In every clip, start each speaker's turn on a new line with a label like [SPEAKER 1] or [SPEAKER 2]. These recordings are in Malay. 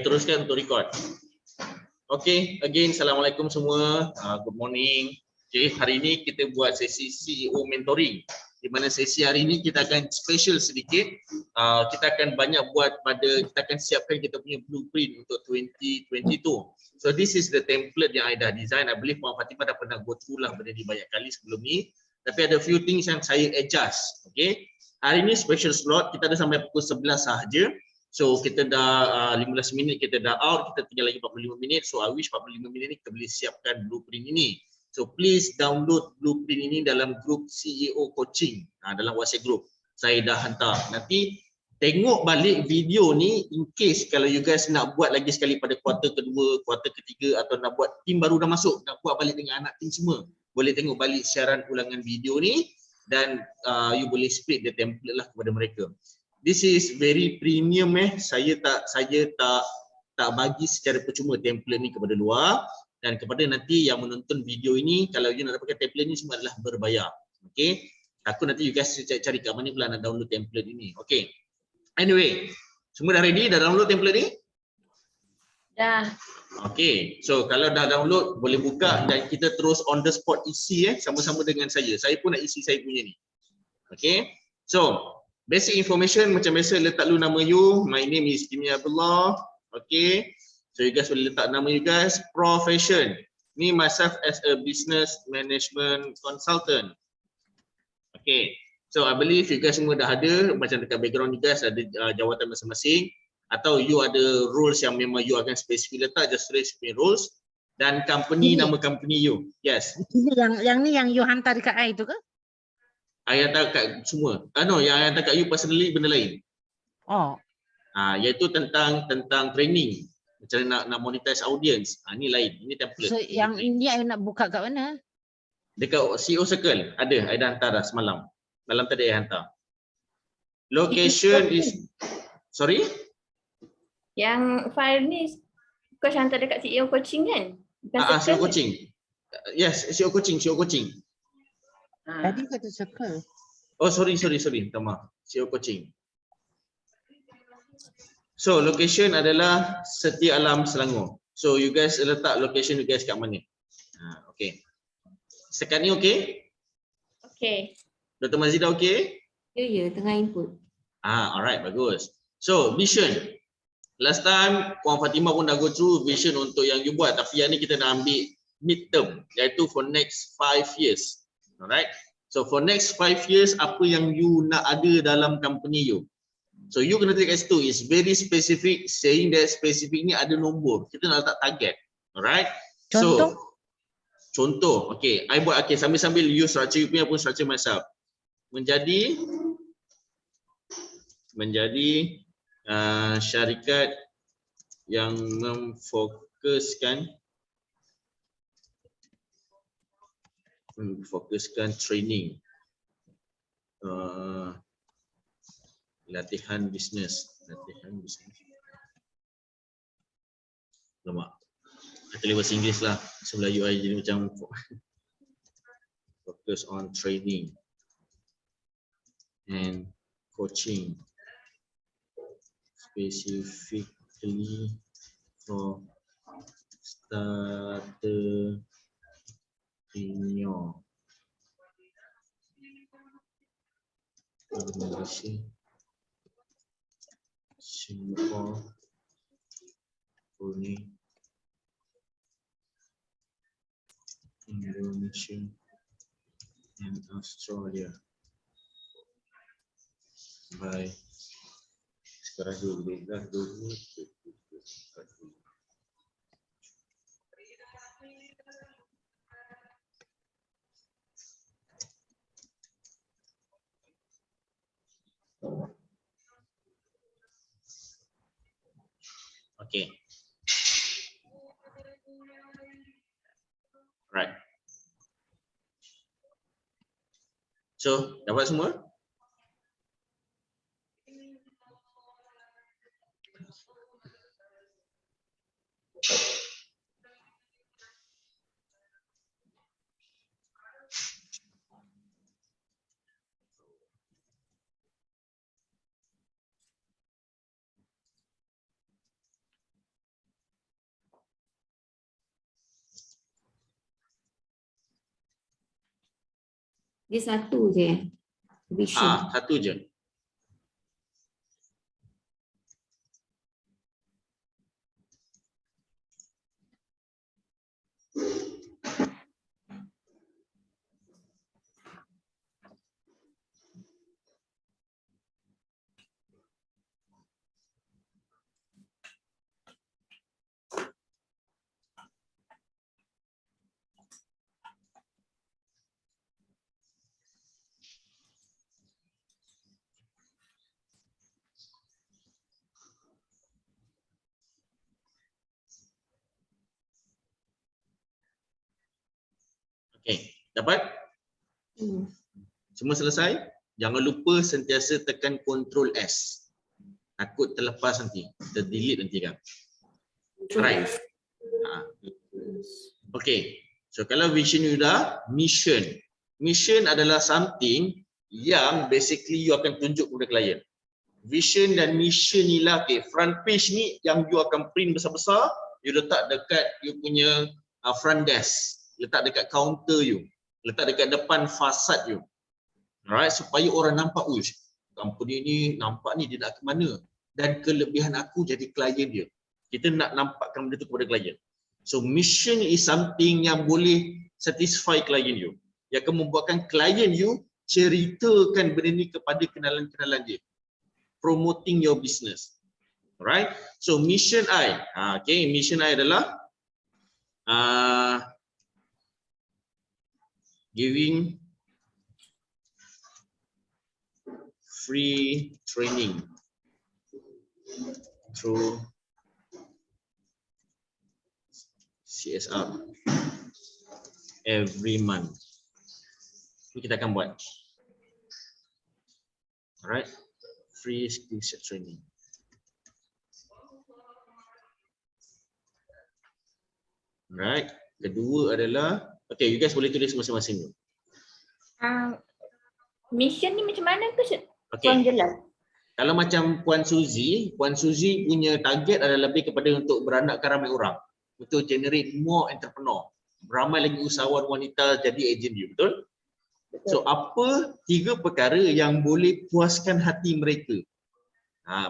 [SPEAKER 1] Teruskan untuk record. Okay, again, Assalamualaikum semua. Good morning. Okay, hari ini kita buat sesi CEO mentoring. Di mana sesi hari ini kita akan special sedikit. Kita akan banyak buat kita akan siapkan kita punya blueprint untuk 2022. So this is the template yang I dah design. I believe Puan Fatimah dah pernah go through lah benda ni banyak kali sebelum ni. Tapi ada few things yang saya adjust. Okay, hari ini special slot, kita ada sampai pukul 11 sahaja. So kita dah 15 minit kita dah out, kita tinggal lagi 45 minit. So I wish 45 minit ni kita boleh siapkan blueprint ini. So please download blueprint ini dalam grup CEO coaching, dalam WhatsApp group. Saya dah hantar. Nanti tengok balik video ni in case kalau you guys nak buat lagi sekali pada kuarter kedua, kuarter ketiga atau nak buat tim baru dah masuk, nak buat balik dengan anak tim semua. Boleh tengok balik siaran ulangan video ni dan you boleh split the template lah kepada mereka. This is very premium saya tak bagi secara percuma template ni kepada luar, dan kepada nanti yang menonton video ini, kalau you nak dapatkan template ni semua adalah berbayar. Okey. Takut nanti you guys cari kat mana pula nak download template ini. Okey. Anyway, semua dah ready? Dah download template ni?
[SPEAKER 2] Dah.
[SPEAKER 1] Okey. So kalau dah download boleh buka dan kita terus on the spot isi sama-sama dengan saya. Saya pun nak isi saya punya ni. Okey. So basic information macam biasa, letak dulu nama you. My name is Kimi Abdullah. Okay. So you guys boleh letak nama you guys. Profession. Me myself as a business management consultant. Okay. So I believe you guys semua dah ada, macam dekat background you guys ada jawatan masing-masing. Atau you ada roles yang memang you akan spesifik letak, just raise your roles. Dan company, nama company you. Yes.
[SPEAKER 3] Yang ni yang you hantar dekat I tu ke?
[SPEAKER 1] I hantar kat semua. No, yang I hantar kat you personally benda lain.
[SPEAKER 3] Oh.
[SPEAKER 1] Iaitu tentang training. Macam mana nak monetize audience. Ni lain. Ini template.
[SPEAKER 3] So yang ini I nak buka kat mana?
[SPEAKER 1] Dekat CEO Circle. Ada. I dah hantar dah semalam. Malam tadi I hantar. Location is... Sorry?
[SPEAKER 2] Yang file ni kau hantar dekat CEO coaching kan?
[SPEAKER 1] CEO coaching. Yes, CEO coaching.
[SPEAKER 3] Tadi kata circle.
[SPEAKER 1] Oh, sorry. Minta maaf. CEO coaching. So, location adalah Setia Alam, Selangor. So, you guys letak location you guys kat mana? Okay. Sekarang ni okay?
[SPEAKER 2] Okay.
[SPEAKER 1] Dr. Mazidah okay?
[SPEAKER 2] Ya, tengah input.
[SPEAKER 1] Alright, bagus. So, vision. Last time, Puan Fatimah pun dah go through vision untuk yang you buat. Tapi yang ni kita nak ambil midterm, iaitu for next 5 years. Alright. So for next 5 years, apa yang you nak ada dalam company you. So you kena take S2 is very specific, saying that specific ni ada nombor. Kita nak letak target. Alright.
[SPEAKER 3] Contoh?
[SPEAKER 1] So, contoh. Okay. I buat sambil-sambil you structure you punya pun structure myself. Menjadi syarikat yang memfokuskan training, latihan bisnes. Lama. Kita bahasa Inggeris lah. Sebelah UI jadi macam focus on training and coaching specifically for starter Inyo Indonesia, Singapore, Brunei, Indonesia, and Australia. By sekarang dulu. Okay. Right. So, dapat semua?
[SPEAKER 4] Dia satu je. Vision.
[SPEAKER 1] Satu je. Okey, dapat? Semua selesai? Jangan lupa sentiasa tekan Ctrl S. Takut terlepas nanti. Kita delete nanti kan. Right. Okey. So kalau vision you dah, mission. Mission adalah something yang basically you akan tunjuk kepada klien. Vision dan mission ni lah, okay, front page ni yang you akan print besar-besar, you letak dekat you punya front desk, letak dekat counter you, letak dekat depan fasad you. Alright, supaya orang nampak, uish, company ni nampak ni dia nak ke mana, dan kelebihan aku jadi klien dia. Kita nak nampakkan benda tu kepada klien. So mission is something yang boleh satisfy klien you, yang akan membuatkan klien you ceritakan benda ni kepada kenalan-kenalan dia. Promoting your business. Alright. So mission I. Okay, mission I adalah giving free training through CSR every month. Ini kita akan buat. Alright. Free skill set training. Alright. Kedua adalah, okay, you guys boleh tulis masing-masing.
[SPEAKER 2] Mission ni macam mana ke?
[SPEAKER 1] Okay.
[SPEAKER 2] Kurang jelas.
[SPEAKER 1] Kalau macam Puan Suzy punya target adalah lebih kepada untuk beranakkan ramai orang, untuk generate more entrepreneur, ramai lagi usahawan wanita jadi ejen you, betul? So apa 3 perkara yang boleh puaskan hati mereka?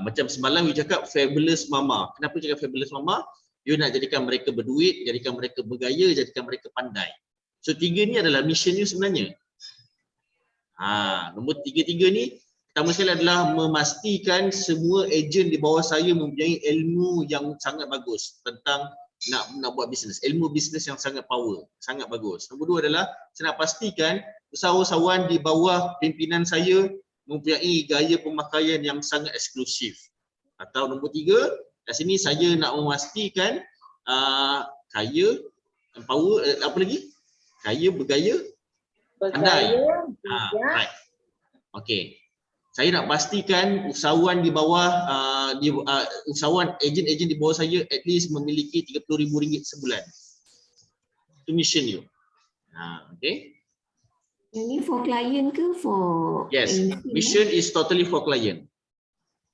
[SPEAKER 1] Macam semalam you cakap fabulous mama. Kenapa cakap fabulous mama? You nak jadikan mereka berduit, jadikan mereka bergaya, jadikan mereka pandai. So 3 ni adalah mission you sebenarnya. Nombor 3 ni pertama sekali adalah memastikan semua ejen di bawah saya mempunyai ilmu yang sangat bagus tentang nak buat bisnes, ilmu bisnes yang sangat power, sangat bagus. Nombor 2 adalah saya nak pastikan usahawan-usahawan di bawah pimpinan saya mempunyai gaya pemakaian yang sangat eksklusif. Atau nombor 3, kat sini saya nak memastikan kaya, empower, apa lagi? Kaya, bergaya, pandai. Right. Okey. Saya nak pastikan usahawan di bawah usahawan ejen-ejen di bawah saya at least memiliki RM30,000 sebulan. Itu mission you. Okay.
[SPEAKER 4] Ini for client ke for?
[SPEAKER 1] Yes, mission is totally for client.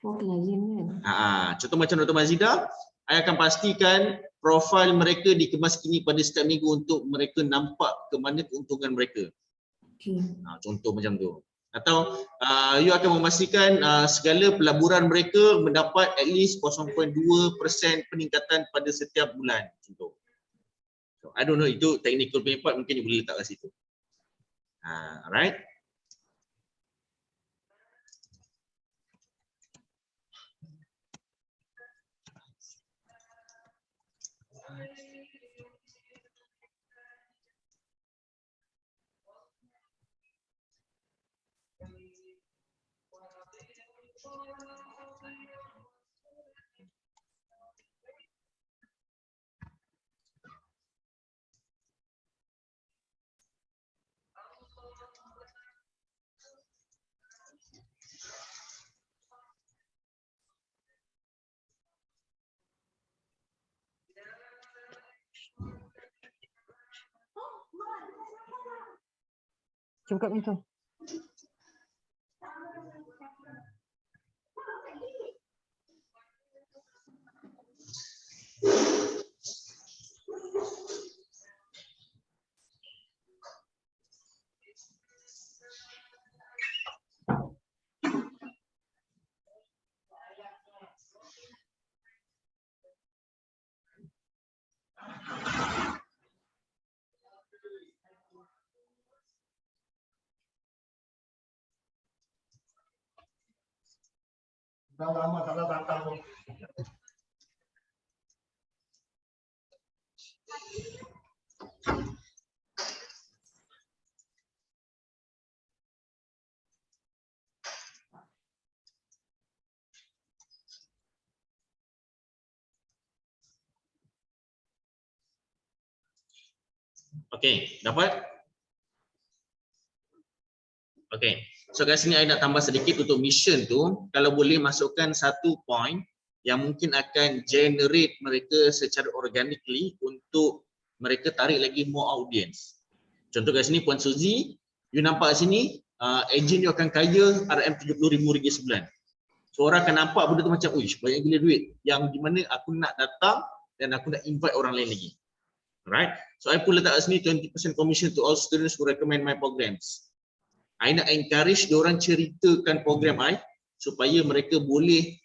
[SPEAKER 4] For client kan.
[SPEAKER 1] Contoh macam Dr. Mazida, saya akan pastikan profil mereka dikemas kini pada setiap minggu untuk mereka nampak ke mana keuntungan mereka.
[SPEAKER 4] Okay.
[SPEAKER 1] Contoh macam tu. Atau you akan memastikan segala pelaburan mereka mendapat at least 0.2% peningkatan pada setiap bulan. Contoh. So, I don't know, itu technical punya part, mungkin you boleh letak kat situ. Alright.
[SPEAKER 3] Cuba kat pintu.
[SPEAKER 1] Okey, dapat? Okey. So kat sini saya nak tambah sedikit untuk mission tu, kalau boleh masukkan satu point yang mungkin akan generate mereka secara organically untuk mereka tarik lagi more audience. Contoh kat sini Puan Suzy, you nampak kat sini agent you akan kaya RM70,000 sebulan. So orang akan nampak benda tu macam, uish, banyak gila duit yang di mana aku nak datang dan aku nak invite orang lain lagi. Alright. So I pun letak kat sini 20% commission to all students who recommend my programs. I nak encourage diorang ceritakan program I supaya mereka boleh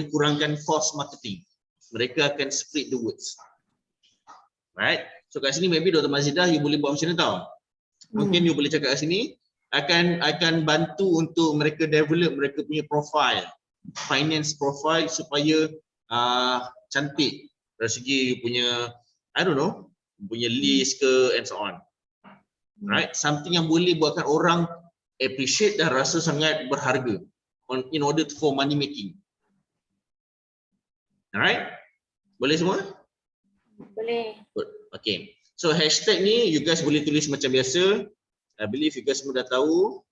[SPEAKER 1] kurangkan cost marketing. Mereka akan split the words. Right? So kat sini maybe Dr. Mazidah you boleh buat macam ni tau. Mungkin you boleh cakap kat sini akan bantu untuk mereka develop mereka punya profile, finance profile supaya cantik dari segi you punya I don't know, punya list ke and so on. Right? Something yang boleh buatkan orang appreciate dan rasa sangat berharga in order for money making. Alright? Boleh semua?
[SPEAKER 2] Boleh.
[SPEAKER 1] Good. Okay. So hashtag ni you guys boleh tulis macam biasa. I believe you guys semua dah tahu.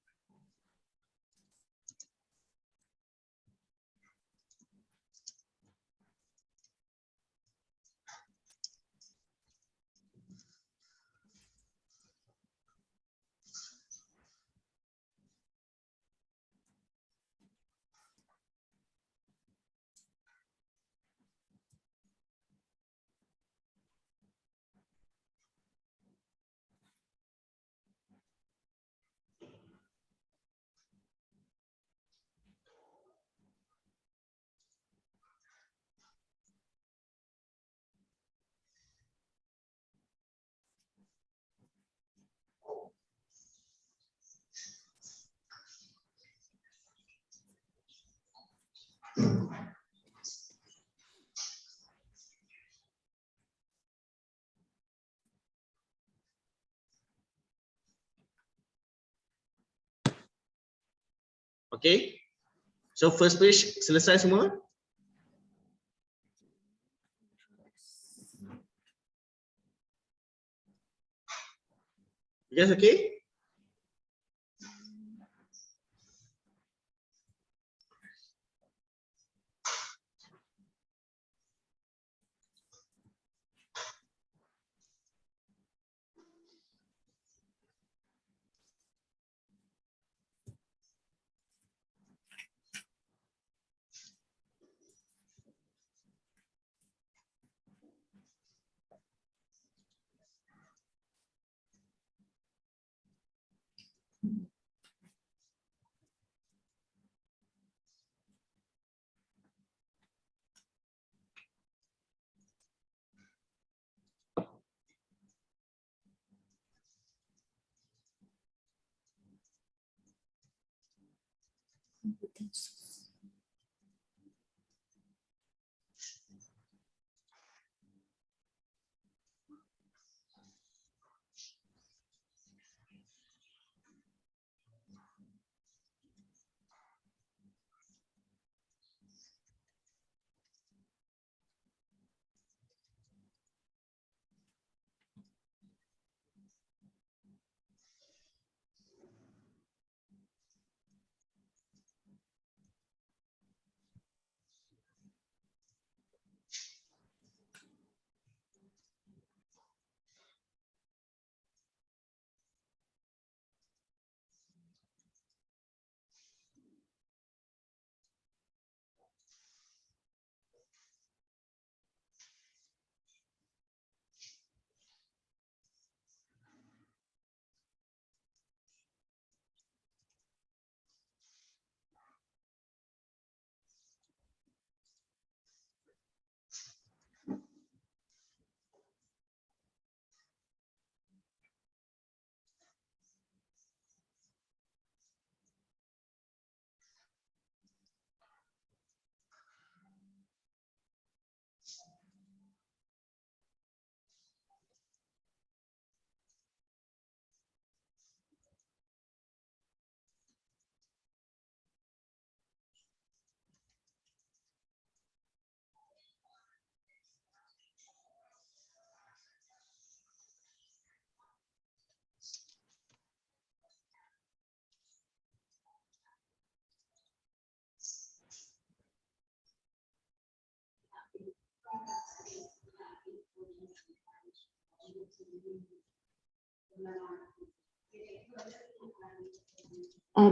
[SPEAKER 1] Okay. So first page selesai semua? You guys okay?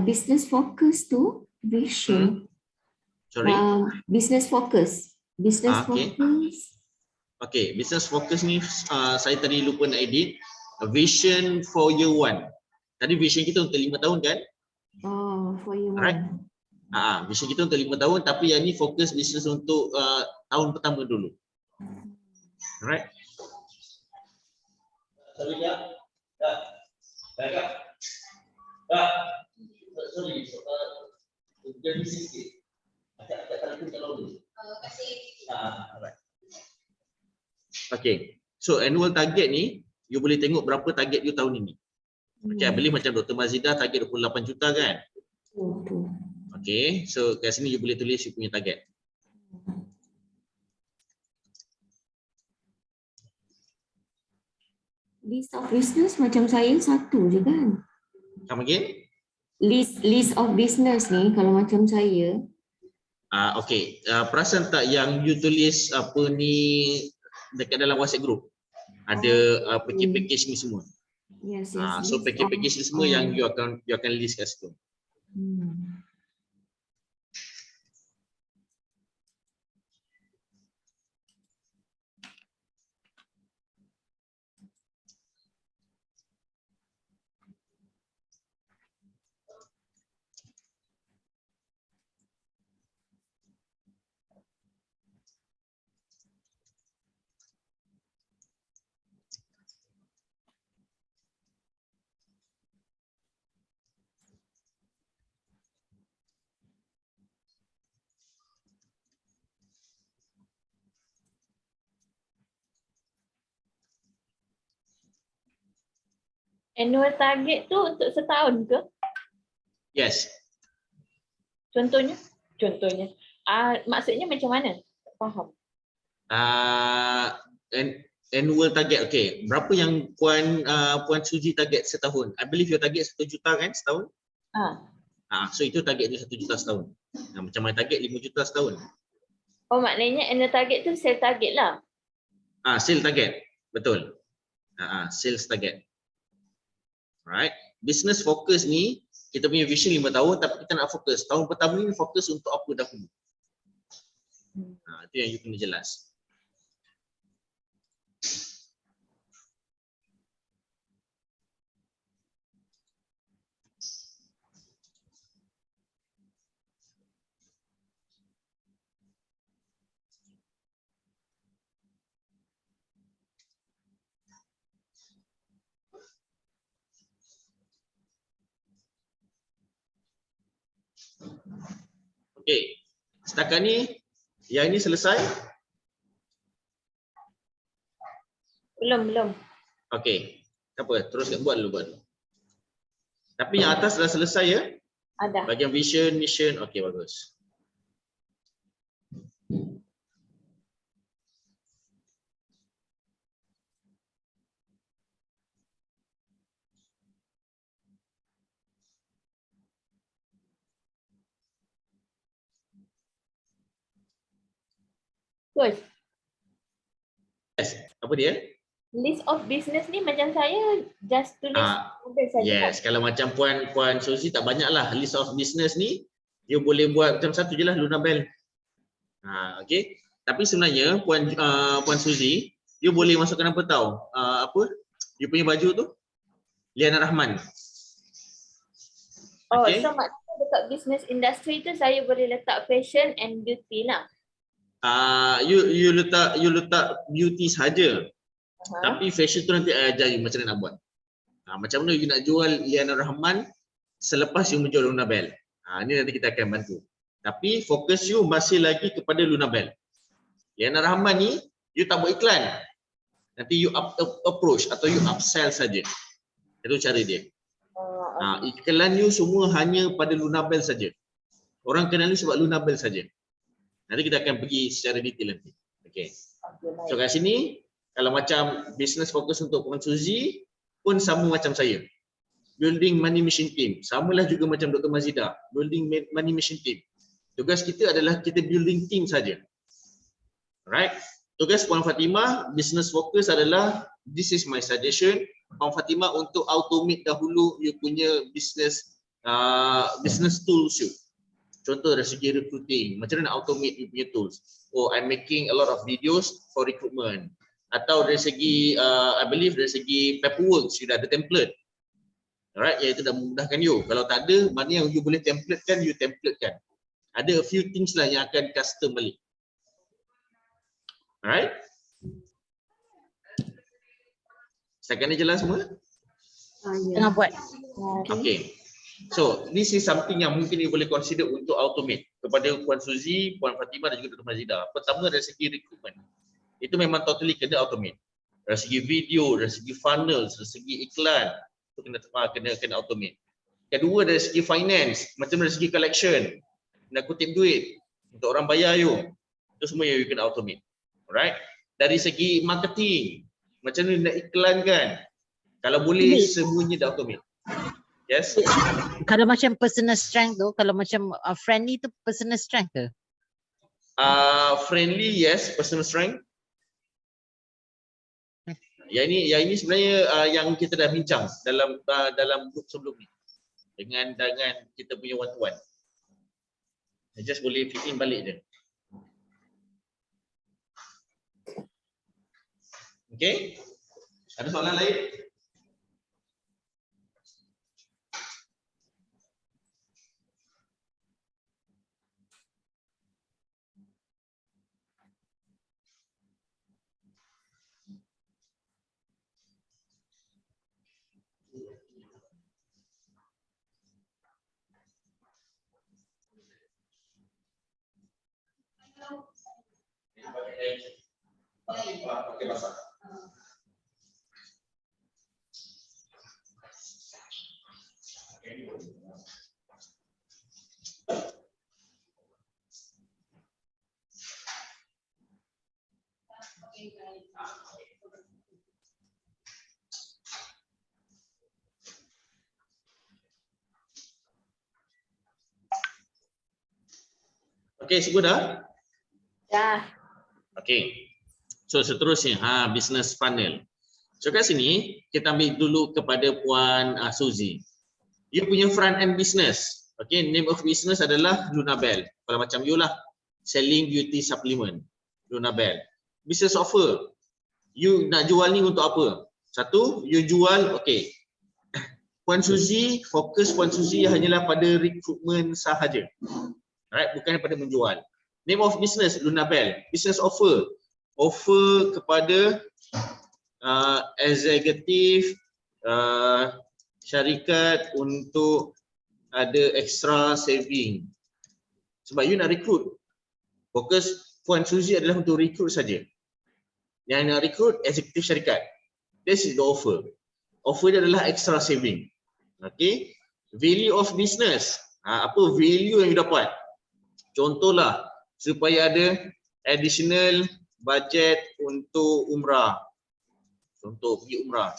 [SPEAKER 4] Business focus tu vision.
[SPEAKER 1] Sorry.
[SPEAKER 4] Business focus. Business
[SPEAKER 1] Okay.
[SPEAKER 4] focus.
[SPEAKER 1] Okay, business focus ni saya tadi lupa nak edit. Vision for year 1. Tadi vision kita untuk 5 tahun kan?
[SPEAKER 4] Oh, for you.
[SPEAKER 1] Alright. Vision kita untuk 5 tahun, tapi yang ni fokus bisnes untuk tahun pertama dulu. Alright. Sorry ya. Sorry. Jadi sikit. Agak tarik kat lalu. Alright. Okay. So annual target ni, you boleh tengok berapa target you tahun ini. Okay, I believe macam Dr. Mazidah target 28 juta kan? Okay, so kat sini you boleh tulis you punya target.
[SPEAKER 4] List of business macam saya satu je kan?
[SPEAKER 1] Come again?
[SPEAKER 4] List of business ni kalau macam saya.
[SPEAKER 1] Okay, perasan tak yang you tulis apa ni dekat dalam WhatsApp group? Ada package ni semua.
[SPEAKER 4] Yes,
[SPEAKER 1] So package ni semua yang you akan list kat situ.
[SPEAKER 2] Annual target tu untuk setahun ke?
[SPEAKER 1] Yes.
[SPEAKER 2] Contohnya? Maksudnya macam mana? Tak faham.
[SPEAKER 1] Annual target, okay. Berapa yang Puan Suji target setahun? I believe your target 1 juta kan setahun? So itu target dia 1 juta setahun. Macam mana target 5 juta setahun?
[SPEAKER 2] Oh, maknanya annual target tu sale target lah.
[SPEAKER 1] Sale target, betul. Sales target. Alright. Business focus ni kita punya vision 5 tahun, tapi kita nak fokus. Tahun pertama ni fokus untuk apa dahulu? Itu yang you kena jelas. Okey. Setakat ni yang ini selesai?
[SPEAKER 2] Belum.
[SPEAKER 1] Okey. Tak apa, teruskan buat dulu. Tapi yang atas dah selesai ya?
[SPEAKER 2] Ada.
[SPEAKER 1] Bahagian vision, mission, okey bagus.
[SPEAKER 2] Terus.
[SPEAKER 1] Yes. Apa dia?
[SPEAKER 2] List of business ni macam saya just tulis model saja.
[SPEAKER 1] Yes,
[SPEAKER 2] kan?
[SPEAKER 1] kalau macam Puan Suzy tak banyaklah list of business ni, you boleh buat macam satu je lah, Luna Bell. Okey. Tapi sebenarnya Puan Suzy, you boleh masukkan apa tahu? You punya baju tu? Liana Rahman.
[SPEAKER 2] Okay. So maknanya dekat business industry tu saya boleh letak fashion and beauty lah.
[SPEAKER 1] You letak beauty saja. Tapi fashion tu nanti ajari macam mana nak buat. Macam mana you nak jual Liana Rahman selepas you menjual Luna Bell. Ini nanti kita akan bantu. Tapi fokus you masih lagi kepada Luna Bell. Liana Rahman ni you tak buat iklan. Nanti you approach atau you upsell saja. Itu cara dia. Iklan you semua hanya pada Luna Bell saja. Orang kenal you sebab Luna Bell saja. Nanti kita akan pergi secara detail nanti. Okay. So kat sini, kalau macam business fokus untuk Puan Suzy pun sama macam saya. Building money machine team. Samalah juga macam Dr. Mazidah. Building money machine team. Tugas kita adalah kita building team saja. Alright. Tugas Puan Fatimah, business focus adalah this is my suggestion. Puan Fatimah untuk automate dahulu you punya business tools you. Contoh dari segi recruiting, macam mana nak automate you punya tools. Oh, I'm making a lot of videos for recruitment. Atau dari segi, I believe dari segi paperwork, you dah ada template. Alright, iaitu dah memudahkan you. Kalau tak ada, mana yang you boleh templatekan, you templatekan. Ada a few things lah yang akan custom balik. Alright. Setakat ni jelas semua?
[SPEAKER 3] Tengah buat.
[SPEAKER 1] Okay. So, this is something yang mungkin you boleh consider untuk automate kepada Puan Suzy, Puan Fatimah dan juga Dr. Mazidah. Pertama dari segi recruitment. Itu memang totally kena automate. Dari segi video, dari segi funnel, dari segi iklan, itu kena automate. Kedua dari segi finance, macam dari segi collection, nak kutip duit untuk orang bayar you. Itu semua yang you kena automate. Alright. Dari segi marketing, macam mana nak iklankan. Kalau boleh semuanya dah automate. Yes.
[SPEAKER 3] Kalau macam personal strength tu, kalau macam friendly tu personal strength ke?
[SPEAKER 1] Friendly, yes, personal strength. Yang ini sebenarnya yang kita dah bincang dalam group sebelum ni dengan kita punya one to one. Just boleh fit in balik je. Okay? Ada soalan lain? Pakai masak. Okey, semua dah?
[SPEAKER 2] Dah.
[SPEAKER 1] Okey. So seterusnya, business funnel. So kat sini kita ambil dulu kepada Puan Suzy. You punya front end business. Okay, name of business adalah Lunabel. Kalau macam you lah, selling beauty supplement, Lunabel. Business offer. You nak jual ni untuk apa? Satu, you jual, okay. Puan Suzy, fokus Puan Suzy hanyalah pada recruitment sahaja. Alright, bukan pada menjual. Name of business, Lunabel. Business offer. Offer kepada eksekutif syarikat untuk ada extra saving. Sebab you nak recruit. Fokus Puan Suzy adalah untuk recruit saja. Yang nak recruit eksekutif syarikat. This is the offer. Offer dia adalah extra saving. Okay. Value of business. Apa value yang you dapat? Contohlah supaya ada additional budget untuk umrah. Contoh pergi umrah.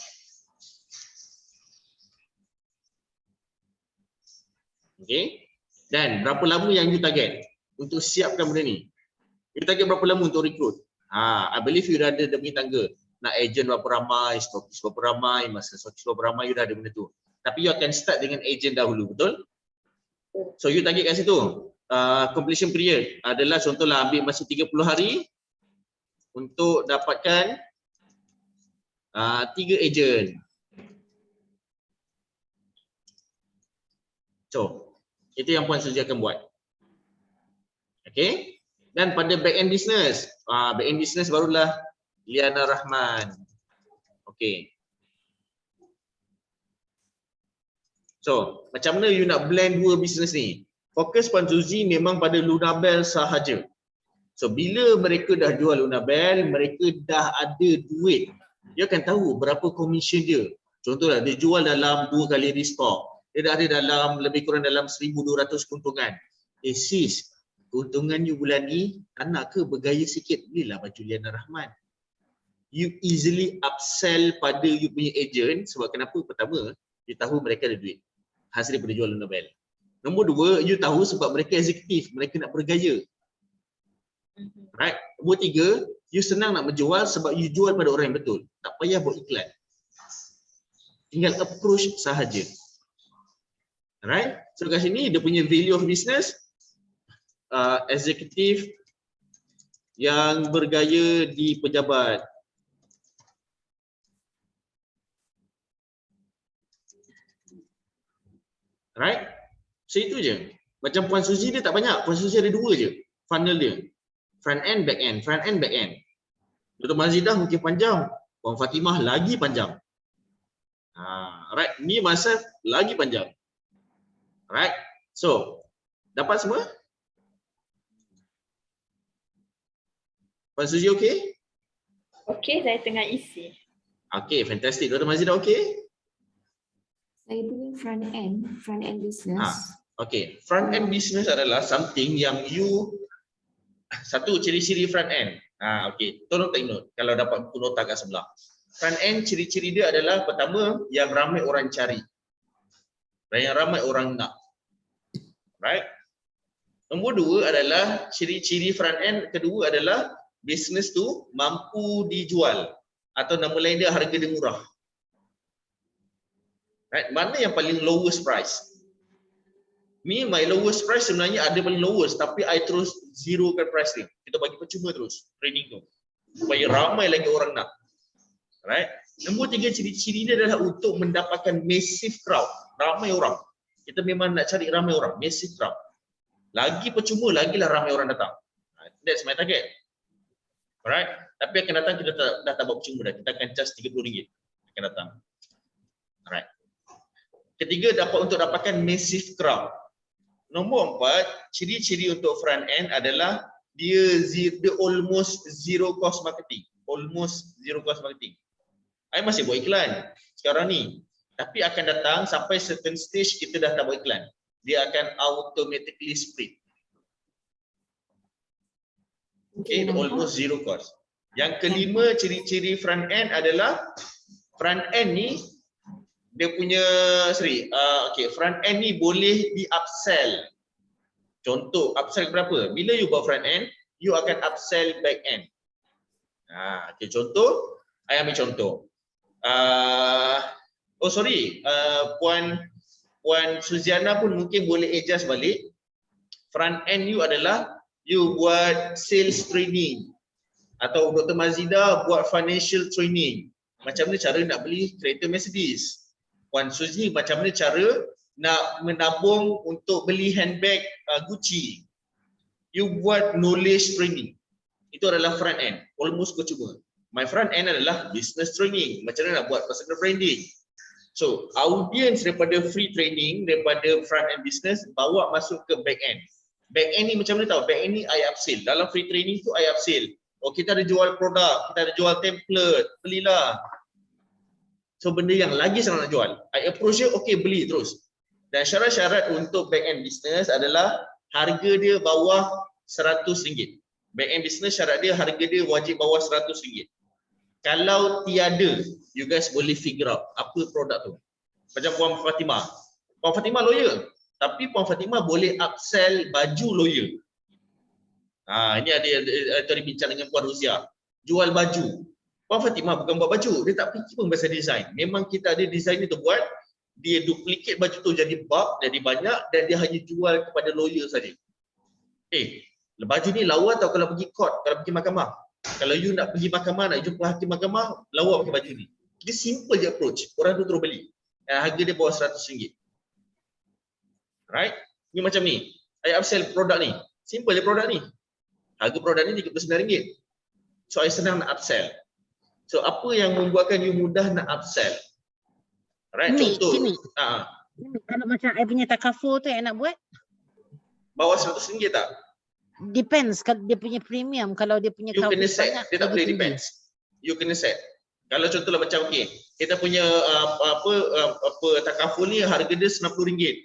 [SPEAKER 1] Okey. Dan berapa lama yang you target untuk siapkan benda ni? You target berapa lama untuk recruit? I believe you dah ada demi tangga. Nak agent berapa ramai, stokis berapa ramai, masa stokis berapa ramai, you dah ada benda tu. Tapi you akan start dengan agent dahulu, betul? So you target kat situ. Completion period adalah contohlah ambil masa 30 hari untuk dapatkan 3 agent. So, itu yang Puan Suzy akan buat. Okay. Dan pada back end business, back end business barulah Liana Rahman. Okay. So, macam mana you nak blend dua business ni? Fokus Puan Suzy memang pada Lunabel sahaja. So bila mereka dah jual Lunabel, mereka dah ada duit. Dia akan tahu berapa komisen dia. Contohlah dia jual dalam 2 kali restock. Dia dah ada dalam lebih kurang dalam 1,200 keuntungan. Sis, keuntungan you bulan ni tak nak ke bergaya sikit? Belilah baju Liana Rahman. You easily upsell pada you punya agent sebab kenapa? Pertama, you tahu mereka ada duit hasil daripada jual Lunabel. Nombor 2, you tahu sebab mereka eksekutif, mereka nak bergaya. Right? Nombor 3, you senang nak menjual sebab you jual pada orang yang betul. Tak payah buat iklan. tinggal approach sahaja. Alright, so kat sini dia punya value of business, eksekutif yang bergaya di pejabat. Right? So itu je. Macam Puan Suzy dia tak banyak. Puan Suzy ada 2 je funnel dia. Front end, back end. Front end, back end. Dr. Mazidah mungkin panjang. Puan Fatimah lagi panjang. Right. Ni masa lagi panjang. Right. So, dapat semua? Puan Suzy okey?
[SPEAKER 2] Okey, saya tengah isi.
[SPEAKER 1] Okey, fantastic. Dr. Mazidah okey?
[SPEAKER 4] Saya punya front end business.
[SPEAKER 1] Okay, front end business adalah something yang you satu ciri-ciri front end. Okay, tolong take note kalau dapat buku nota kat sebelah. Front end ciri-ciri dia adalah pertama yang ramai orang cari. Dan yang ramai orang nak. Right? Nombor 2 adalah ciri-ciri front end kedua adalah business tu mampu dijual atau nama lain dia harga dia murah. Right? Mana yang paling lowest price? Me, my lowest price sebenarnya ada paling lowest, tapi I terus zerokan price dia. Kita bagi percuma terus training tu. Supaya ramai lagi orang nak. Right? Nombor 3 ciri-ciri dia adalah untuk mendapatkan massive crowd. Ramai orang. Kita memang nak cari ramai orang, massive crowd. Lagi percuma, lagilah ramai orang datang. That's my target. Alright? Tapi akan datang kita dah tak buat percuma dah. Kita akan charge RM30 akan datang. Alright. Ketiga, untuk dapatkan massive crowd. Nombor 4, ciri-ciri untuk front end adalah dia almost zero cost marketing. Almost zero cost marketing. I masih buat iklan sekarang ni. Tapi akan datang sampai certain stage kita dah tak buat iklan. Dia akan automatically split. Okay, almost zero cost. Yang kelima, ciri-ciri front end adalah front end ni dia punya front end ni boleh di upsell. Contoh, upsell berapa? Bila you buat front end, you akan upsell back end. Okay, contoh, I ambil contoh. Puan Suziana pun mungkin boleh adjust balik. Front end you adalah you buat sales training atau Dr. Mazidah buat financial training. Macam mana cara nak beli kereta Mercedes? Puan Suzy macam mana cara nak menabung untuk beli handbag Gucci. You buat knowledge training. Itu adalah front end. Almost percuma. My front end adalah business training. Macam mana nak buat personal branding. So, audience daripada free training, daripada front end business, bawa masuk ke back end. Back end ni macam mana tahu? Back end ni I upsell. Dalam free training tu I upsell. Oh, kita ada jual produk, kita ada jual template, belilah. So benda yang lagi senang nak jual. I approach dia, okay beli terus. Dan syarat-syarat untuk back end business adalah harga dia bawah RM100. Back end business syarat dia harga dia wajib bawah RM100. Kalau tiada, you guys boleh figure out apa produk tu. Macam Puan Fatimah. Puan Fatimah lawyer. Tapi Puan Fatimah boleh upsell baju lawyer. Ini ada tadi bincang dengan Puan Ruzia. Jual baju. Puan Fatimah bukan buat baju, dia tak fikir pun pasal design. Memang kita ada design itu buat, dia duplicate baju tu jadi bulk, jadi banyak dan dia hanya jual kepada lawyer saja. Baju ni lawa tau kalau pergi court, kalau pergi mahkamah. Kalau you nak pergi mahkamah, nak jumpa hakim mahkamah, lawa pakai baju ni. Dia simple je approach, orang tu terus beli. Harga dia bawah RM100. Right? Ni macam ni. I upsell produk ni. Simple je produk ni. Harga produk ni RM39. So I senang nak upsell. So apa yang membuatkan you mudah nak upsell? Right, contoh.
[SPEAKER 3] Kalau macam I punya takaful tu yang nak buat?
[SPEAKER 1] Bawah RM100 tak?
[SPEAKER 3] Depends kalau dia punya premium, kalau dia punya
[SPEAKER 1] you kena set,
[SPEAKER 3] banyak,
[SPEAKER 1] dia tak boleh depends. You kena set. Kalau contohlah macam kita punya takaful ni harga dia RM90.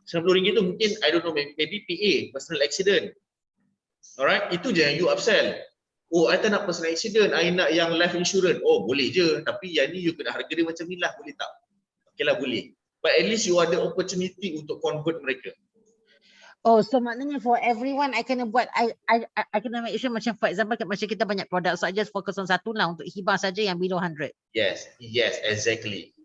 [SPEAKER 1] RM90 tu mungkin I don't know maybe PA, personal accident. Alright, itu je yang you upsell. Oh, I tak nak personal accident, I nak yang life insurance. Oh, boleh je. Tapi yang ni you kena harga dia macam ni lah, boleh tak? Okay lah, boleh. But at least you ada opportunity untuk convert mereka.
[SPEAKER 3] Oh, so maknanya for everyone I kena buat, I kena make sure macam for example macam kita banyak produk, so I just focus on satu lah untuk hibah saja yang below 100.
[SPEAKER 1] Yes, exactly.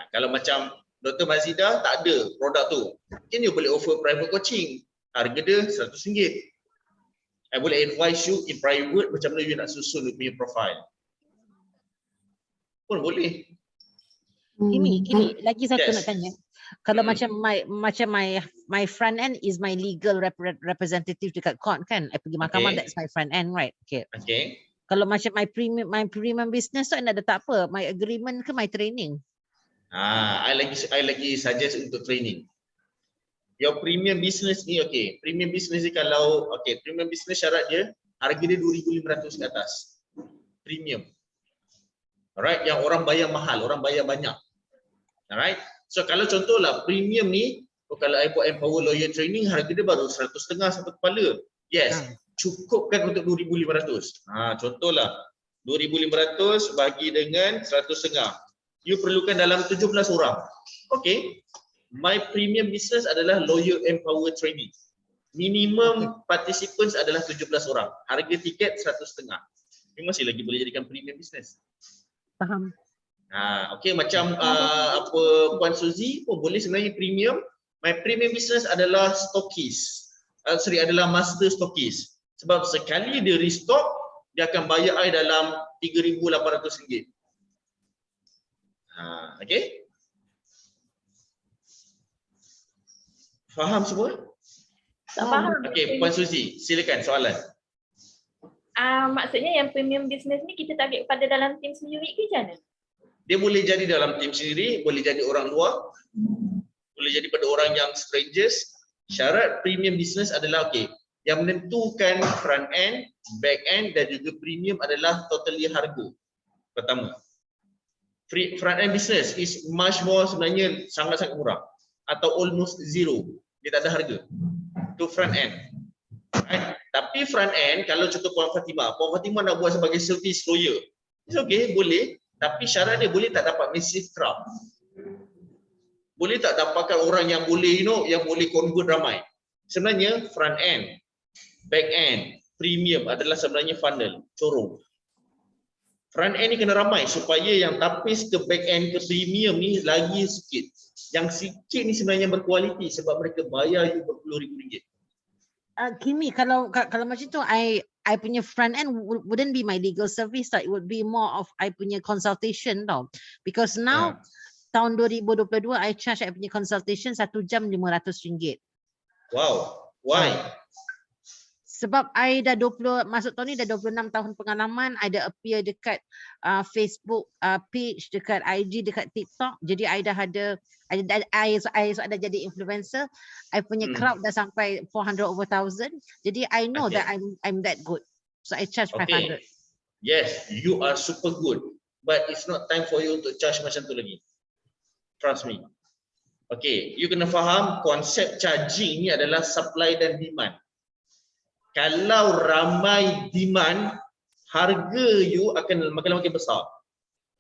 [SPEAKER 1] Kalau macam Dr. Mazidah tak ada produk tu, mungkin you boleh offer private coaching. Harga dia RM100. I boleh advise you in private macam mana you nak susun you punya profile. Pun boleh.
[SPEAKER 3] Kimi, lagi satu
[SPEAKER 1] Yes.
[SPEAKER 3] nak tanya. Kalau macam my front end is my legal representative dekat court kan, I pergi mahkamah,
[SPEAKER 1] Okay.
[SPEAKER 3] that's my front end, right? Okay.
[SPEAKER 1] Okay.
[SPEAKER 3] Kalau macam my premium business tu nak letak apa? My agreement ke my training?
[SPEAKER 1] I lagi suggest untuk training. Your premium business ni, okay. Premium business ni kalau, okay, premium business syarat dia, harga dia 2,500 ke atas. Premium. Alright, yang orang bayar mahal, orang bayar banyak. Alright. So kalau contohlah premium ni, kalau I buat Empower Lawyer Training, harga dia baru 150 satu kepala. Yes, cukupkan untuk 2,500. Contohlah 2,500 bagi dengan 150. You perlukan dalam 17 orang. Okay. My premium business adalah Lawyer Empower Training. Minimum participants adalah 17 orang. Harga tiket 150. You masih lagi boleh jadikan premium business.
[SPEAKER 3] Faham.
[SPEAKER 1] Okay, macam Puan Suzy pun boleh sebenarnya premium. My premium business adalah stockist. Adalah master stockist. Sebab sekali dia restock, dia akan bayar I dalam RM3,800. Okay? Faham semua?
[SPEAKER 2] Tak faham.
[SPEAKER 1] Okay, Puan Suzy, silakan soalan.
[SPEAKER 2] Maksudnya yang premium business ni kita target pada dalam tim sendiri ke macam mana?
[SPEAKER 1] Dia boleh jadi dalam tim sendiri, boleh jadi orang luar, boleh jadi pada orang yang strangers. Syarat premium business adalah okay, yang menentukan front end, back end dan juga premium adalah totally harga. Pertama, front end business is much more, sebenarnya sangat-sangat murah atau almost zero. Dia tak ada harga. Itu front end. Right? Tapi front end, kalau contoh Puan Fatimah nak buat sebagai service lawyer, it's okay, boleh. Tapi syarat dia boleh tak dapat massive crowd. Boleh tak dapatkan orang yang boleh, yang boleh convert ramai. Sebenarnya front end, back end, premium adalah sebenarnya funnel, corong. Front end ni kena ramai supaya yang tapis ke back end ke premium ni lagi sikit. Yang sikit ni sebenarnya berkualiti sebab mereka bayar you berpuluh-ribu ringgit.
[SPEAKER 3] Kimi, kalau macam tu, I punya front end wouldn't be my legal service, it would be more of I punya consultation tau. Because now tahun 2022 I charge I punya consultation 1 jam RM500.
[SPEAKER 1] Wow, why?
[SPEAKER 3] Sebab I dah 20, masuk tahun ni dah 26 tahun pengalaman. I dah appear dekat Facebook page, dekat IG, dekat TikTok. Jadi I dah ada, I dah jadi influencer. I punya crowd dah sampai 400 over 1,000. Jadi I know that I'm that good. So I charge 500.
[SPEAKER 1] Yes, you are super good. But it's not time for you to charge macam tu lagi. Trust me. Okay, you kena faham konsep charging ni adalah supply dan demand. Kalau ramai demand, harga you akan makin besar.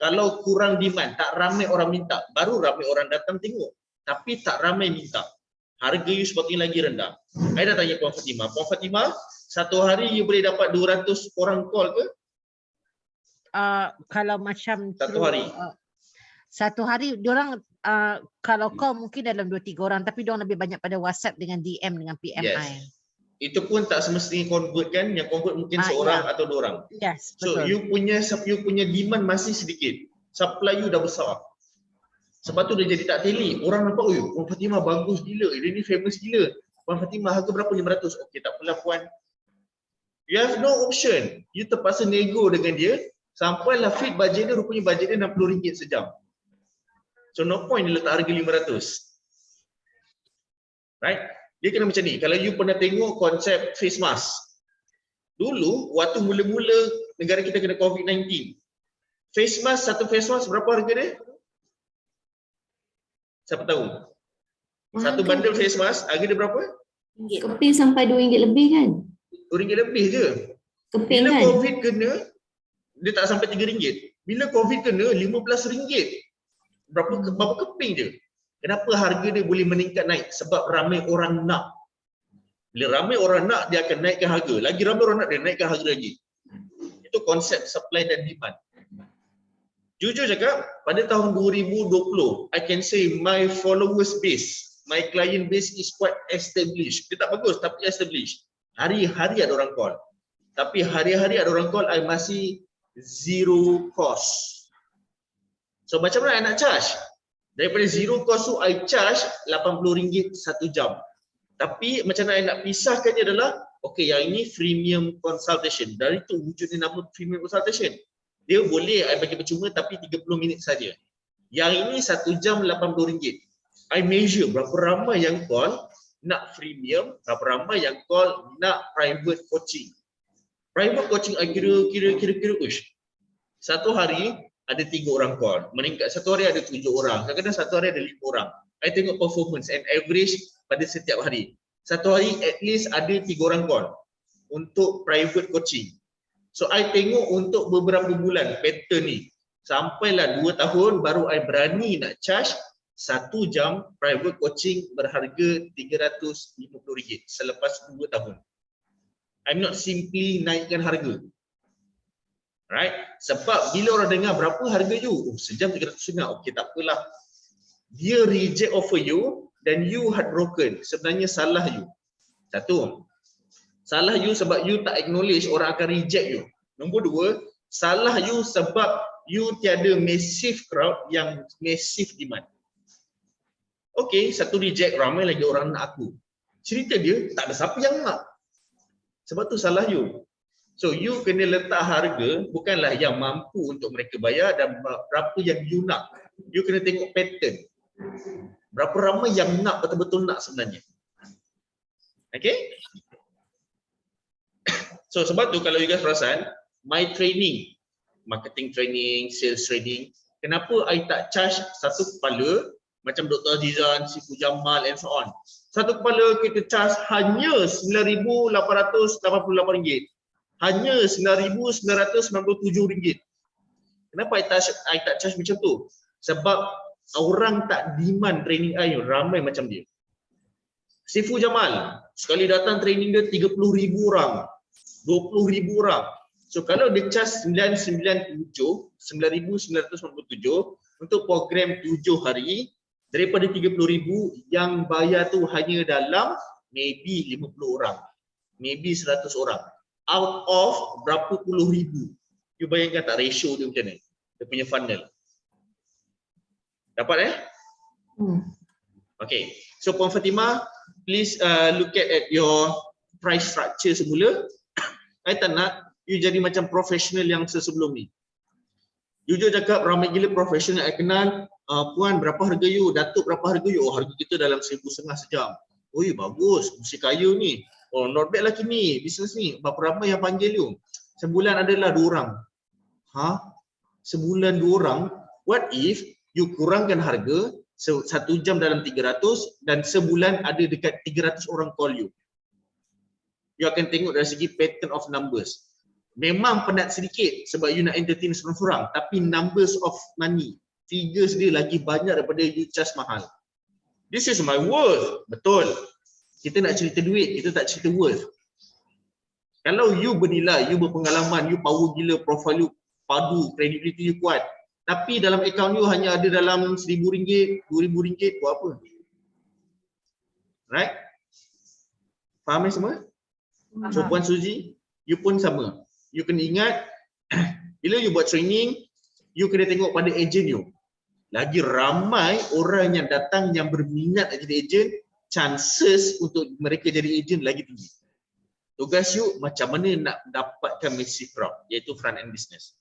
[SPEAKER 1] Kalau kurang demand, tak ramai orang minta, baru ramai orang datang tengok. Tapi tak ramai minta, harga you sepatutnya lagi rendah. Saya dah tanya Puan Fatimah. Puan Fatimah, satu hari you boleh dapat 200 orang call ke?
[SPEAKER 3] Kalau macam
[SPEAKER 1] Satu hari?
[SPEAKER 3] diorang kalau call mungkin dalam 2-3 orang, tapi diorang lebih banyak pada WhatsApp dengan DM dengan PMI.
[SPEAKER 1] Yes. Itu pun tak semestinya convert kan, yang convert mungkin seorang atau 2 orang.
[SPEAKER 3] Yes,
[SPEAKER 1] so
[SPEAKER 3] betul.
[SPEAKER 1] you punya demand masih sedikit, supply you dah besar. Sebab tu dia jadi tak teli. Orang nampak, "Oi, Puan Fatimah bagus gila, dia ni famous gila. Puan Fatimah harga berapa? 500." Okey, tak apalah puan. You have no option. You terpaksa nego dengan dia sampailah fit bajet dia, rupanya bajet dia RM60 sejam. So no point dia letak harga 500. Right? Dia kena macam ni. Kalau you pernah tengok konsep face mask. Dulu, waktu mula-mula negara kita kena COVID-19. Face mask, satu face mask berapa harga dia? Siapa tahu? Satu bundle face mask, harga dia berapa?
[SPEAKER 4] Keping sampai RM2 lebih kan?
[SPEAKER 1] RM2 lebih je.
[SPEAKER 4] Keping
[SPEAKER 1] Bila
[SPEAKER 4] kan?
[SPEAKER 1] COVID kena, dia tak sampai RM3. Bila COVID kena, RM15. Berapa keping je? Kenapa harga dia boleh meningkat naik? Sebab ramai orang nak. Bila ramai orang nak, dia akan naikkan harga. Lagi ramai orang nak, dia naikkan harga lagi. Itu konsep supply dan demand. Jujur cakap, pada tahun 2020, I can say my followers base, my client base is quite established. Dia tak bagus tapi established. Hari-hari ada orang call. Tapi hari-hari ada orang call, I masih zero cost. So macam mana I nak charge? Daripada zero cost tu, I charge RM80 1 jam. Tapi macam mana I nak pisahkannya adalah, okay, yang ini freemium consultation. Dari itu wujudnya nama freemium consultation. Dia boleh I bagi percuma tapi 30 minit saja. Yang ini 1 jam RM80. I measure berapa ramai yang call nak freemium, berapa ramai yang call nak private coaching. Private coaching I kira ush. Satu hari ada 3 orang call. Meningkat satu hari ada 7 orang. Kadang-kadang satu hari ada 5 orang. I tengok performance and average pada setiap hari. Satu hari at least ada 3 orang call untuk private coaching. So I tengok untuk beberapa bulan pattern ni. Sampailah 2 tahun baru I berani nak charge 1 jam private coaching berharga RM350 selepas 2 tahun. I'm not simply naikkan harga. Right? Sebab bila orang dengar berapa harga you? Oh, sejam RM300. Okey, tak apalah. Dia reject offer you dan you heartbroken. Sebenarnya salah you. Satu. Salah you sebab you tak acknowledge orang akan reject you. Nombor 2, salah you sebab you tiada massive crowd yang massive demand. Okay, satu reject, ramai lagi orang nak aku. Cerita dia, tak ada siapa yang nak. Sebab tu salah you. So you kena letak harga bukanlah yang mampu untuk mereka bayar dan berapa yang you nak. You kena tengok pattern. Berapa ramai yang nak, betul-betul nak sebenarnya. Okay? So sebab tu kalau you guys perasan, my training, marketing training, sales training, kenapa I tak charge satu kepala macam Dr. Azizan, Sifu Jamal and so on. Satu kepala kita charge hanya RM9,888. Hanya RM9,997. Kenapa I tak charge macam tu? Sebab orang tak demand training I ramai macam dia. Sifu Jamal, sekali datang training dia 30,000 orang. 20,000 orang. So kalau dia charge 997 untuk program 7 hari, daripada 30,000 yang bayar tu hanya dalam maybe 50 orang, maybe 100 orang. Out of berapa puluh ribu. You bayangkan tak ratio dia macam ni? Dia punya funnel. Dapat Okay. So Puan Fatimah, please look at your price structure semula. I tak nak you jadi macam profesional yang sesebelum ni. Jujur cakap ramai gila profesional I kenal. Puan berapa harga you? Datuk berapa harga you? Oh, harga kita dalam 1,500 sejam. Oi, bagus, mesti kaya ni. Oh, not bad lah kini bisnes ni. Berapa ramai yang panggil you? Sebulan adalah 2 orang. Sebulan 2 orang. What if you kurangkan harga 1 jam dalam 300 dan sebulan ada dekat 300 orang call you. You akan tengok dari segi pattern of numbers. Memang penat sedikit sebab you nak entertain seorang-seorang, tapi numbers of money, figures dia lagi banyak daripada you charge mahal. This is my worth. Betul. Kita nak cerita duit, kita tak cerita worth. Kalau you bernilai, you berpengalaman, you power gila, profile you padu, credibility you kuat, tapi dalam akaun you hanya ada dalam RM1,000, RM2,000, buat apa? Right? Faham semua? So Puan Suzy, you pun sama. You kena ingat, bila you buat training, you kena tengok pada ejen you. Lagi ramai orang yang datang yang berminat nak jadi ejen, chances untuk mereka jadi ejen lagi tinggi. Tugas you macam mana nak dapatkan massive crowd, iaitu front end business.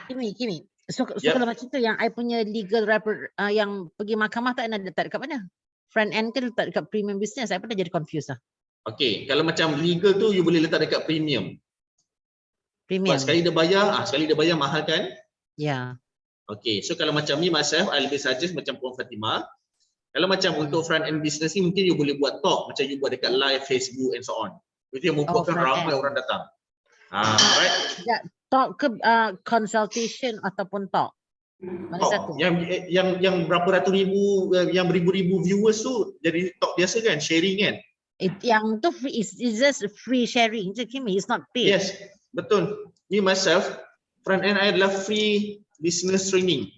[SPEAKER 3] Kimi. So kalau macam tu yang I punya legal rapper yang pergi mahkamah tak nak letak dekat mana? Front end kan letak dekat premium business. I pun dah jadi confused lah.
[SPEAKER 1] Okay, kalau macam legal tu you boleh letak dekat premium. Sekali dia bayar mahal kan?
[SPEAKER 3] Ya.
[SPEAKER 1] Okay, so kalau macam ni myself, I lebih suggest macam Puan Fatimah. Kalau macam untuk front end business ni mungkin you boleh buat talk, macam you buat dekat live, Facebook and so on. Itu yang membuatkan ramai orang datang. Right?
[SPEAKER 3] Talk ke consultation ataupun talk? Mana satu?
[SPEAKER 1] Yang berapa ratus ribu, yang beribu-ribu viewers tu jadi talk biasa kan, sharing kan?
[SPEAKER 3] Yang tu is just free sharing je Kimi, it's not paid.
[SPEAKER 1] Yes, betul. Me myself, front end I adalah free business training.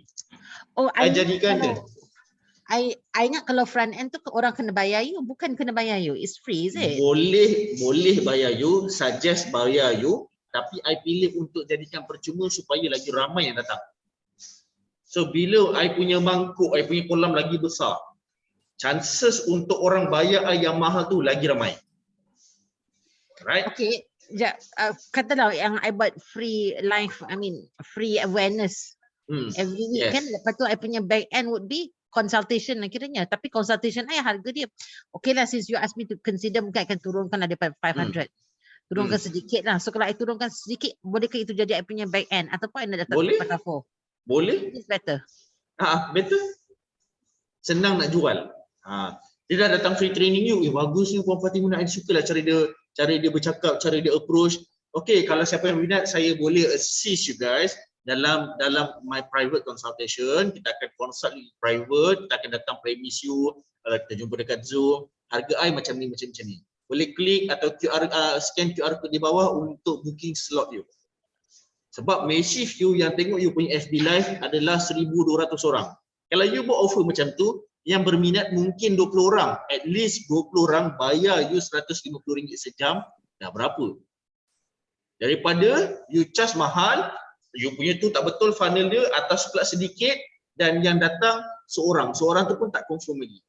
[SPEAKER 3] Oh,
[SPEAKER 1] I
[SPEAKER 3] ingat
[SPEAKER 1] jadikan dia.
[SPEAKER 3] kalau I ingat kalau front end tu orang kena bayar you, bukan kena bayar you. It's free, is it?
[SPEAKER 1] Boleh bayar you, suggest bayar you, tapi I pilih untuk jadikan percuma supaya lagi ramai yang datang. So bila I punya mangkuk, I punya kolam lagi besar, chances untuk orang bayar I yang mahal tu lagi ramai. Right?
[SPEAKER 3] Okay, katalah yang I buat free free awareness every week
[SPEAKER 1] Yes.
[SPEAKER 3] kan, lepas tu I punya back end would be consultation lah kiranya. Tapi consultation I harga dia, okay lah, since you ask me to consider, mungkin I akan turunkan lah daripada 500. Turunkan sedikit lah. So kalau I turunkan sedikit, bolehkah itu jadi I punya back end? Ataupun I nak datang
[SPEAKER 1] Boleh.
[SPEAKER 3] tempat cover?
[SPEAKER 1] Boleh.
[SPEAKER 3] It's better.
[SPEAKER 1] Betul. Senang nak jual. Dia dah datang free training you. Bagus ni Puan Fatimah, nak suka lah cara dia bercakap, cara dia approach. Okay, kalau siapa yang minat, saya boleh assist you guys dalam my private consultation. Kita akan consult private, kita akan datang premise you, kita jumpa dekat Zoom. Harga I macam ni. Boleh klik atau scan QR code di bawah untuk booking slot you. Sebab massive you yang tengok you punya FB live adalah 1,200 orang. Kalau you buat offer macam tu, yang berminat mungkin 20 orang. At least 20 orang bayar you RM150 sejam, dah berapa? Daripada you charge mahal, you punya tu tak betul funnel dia, atas pula sedikit, dan yang datang seorang tu pun tak confirm lagi.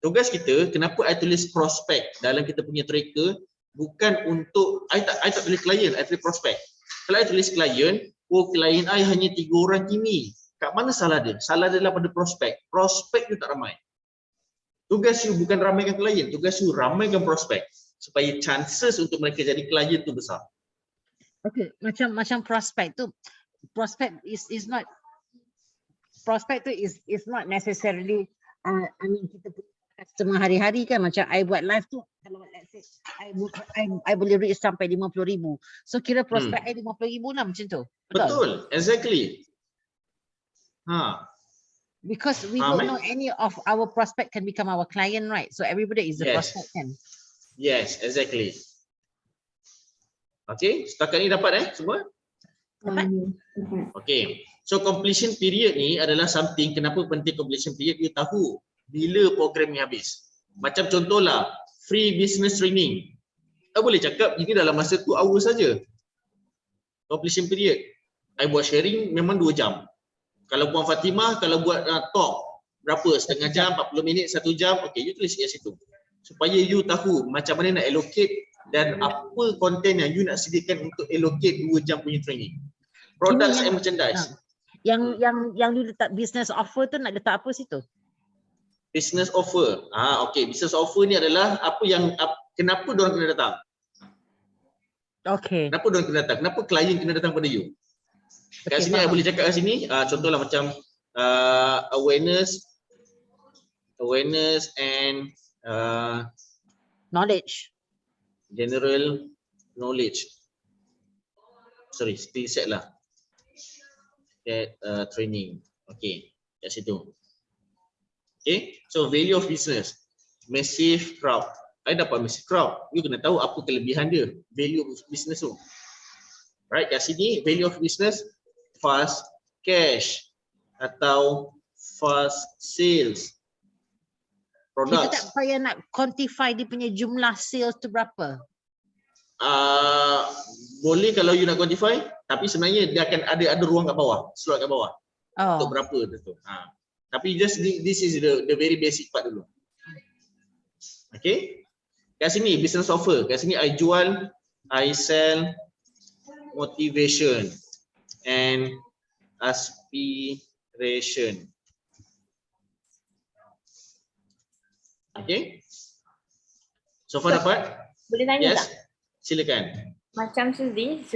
[SPEAKER 1] Tugas kita, kenapa I tulis prospek dalam kita punya tracker, bukan untuk, I tak tulis klien, I tulis prospek. Kalau I tulis klien, klien I hanya 3 orang kini. Kat mana salah dia? Salah dia adalah pada prospek. Prospek you tak ramai. Tugas you bukan ramaikan klien, tugas you ramaikan prospek. Supaya chances untuk mereka jadi klien tu besar.
[SPEAKER 3] Okay, macam prospect tu, prospect is not necessarily kita punya customer hari-hari kan. Macam I buat live tu, kalau let's say I boleh reach sampai 50,000. So kira prospect I 50,000 lah macam tu.
[SPEAKER 1] Betul, exactly.
[SPEAKER 3] Because we don't know any of our prospect can become our client, right? So everybody is a prospect kan.
[SPEAKER 1] Yes, exactly. Okay, setakat ni dapat semua? Okay, so completion period ni adalah something, kenapa penting completion period, you tahu bila program ni habis. Macam contohlah, free business training. Boleh cakap ini dalam masa 2 hours saja. Completion period. I buat sharing memang 2 jam. Kalau Puan Fatimah, kalau buat talk, berapa? Setengah jam, 40 minit, 1 jam. Okay, you tulis kat situ. Supaya you tahu macam mana nak allocate dan apa konten yang you nak sediakan untuk allocate 2 jam punya training. Products and merchandise.
[SPEAKER 3] Yang you letak business offer tu nak letak apa situ?
[SPEAKER 1] Business offer. Okay, business offer ni adalah kenapa diorang kena datang?
[SPEAKER 3] Okay.
[SPEAKER 1] Kenapa diorang kena datang? Kenapa klien kena datang pada you? Kat sini I boleh cakap kat sini, contohlah macam awareness and
[SPEAKER 3] knowledge.
[SPEAKER 1] General knowledge. Sorry, skill set lah. Training. Okay, kat situ. Okay, so value of business. Massive crowd. I dapat massive crowd. You kena tahu apa kelebihan dia. Value of business tu. Right, kat sini value of business, fast cash atau fast sales. Products.
[SPEAKER 3] Kita tak payah nak quantify dia punya jumlah sales tu berapa?
[SPEAKER 1] Boleh kalau you nak quantify, tapi sebenarnya dia akan ada ruang kat bawah, slot kat bawah. Untuk berapa tu. Tapi just this is the very basic part dulu. Okay. Kat sini business offer. Kat sini I jual, I sell motivation and aspiration. Okay. So far dapat?
[SPEAKER 2] Boleh tanya tak?
[SPEAKER 1] Silakan.
[SPEAKER 2] Macam Suzy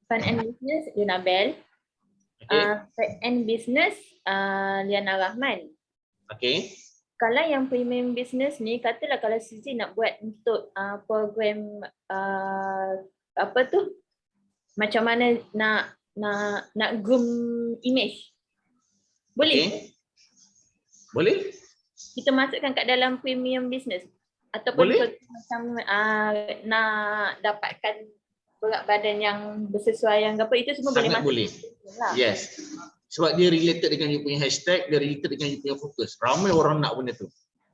[SPEAKER 2] fund and business Yuna Bell. Fund and business Liana Rahman.
[SPEAKER 1] Okay.
[SPEAKER 2] Kalau yang premium business ni, katalah kalau Suzy nak buat untuk program macam mana nak groom image. Boleh?
[SPEAKER 1] Okay. Boleh?
[SPEAKER 2] Kita masukkan kat dalam premium business ataupun
[SPEAKER 1] Boleh.
[SPEAKER 2] macam nak dapatkan berat badan yang bersesuaian ke apa, itu semua boleh
[SPEAKER 1] Sangat
[SPEAKER 2] masuk
[SPEAKER 1] boleh.
[SPEAKER 2] lah.
[SPEAKER 1] Yes. Sebab dia related dengan you punya hashtag, dia related dengan you punya fokus. Ramai orang nak benda tu.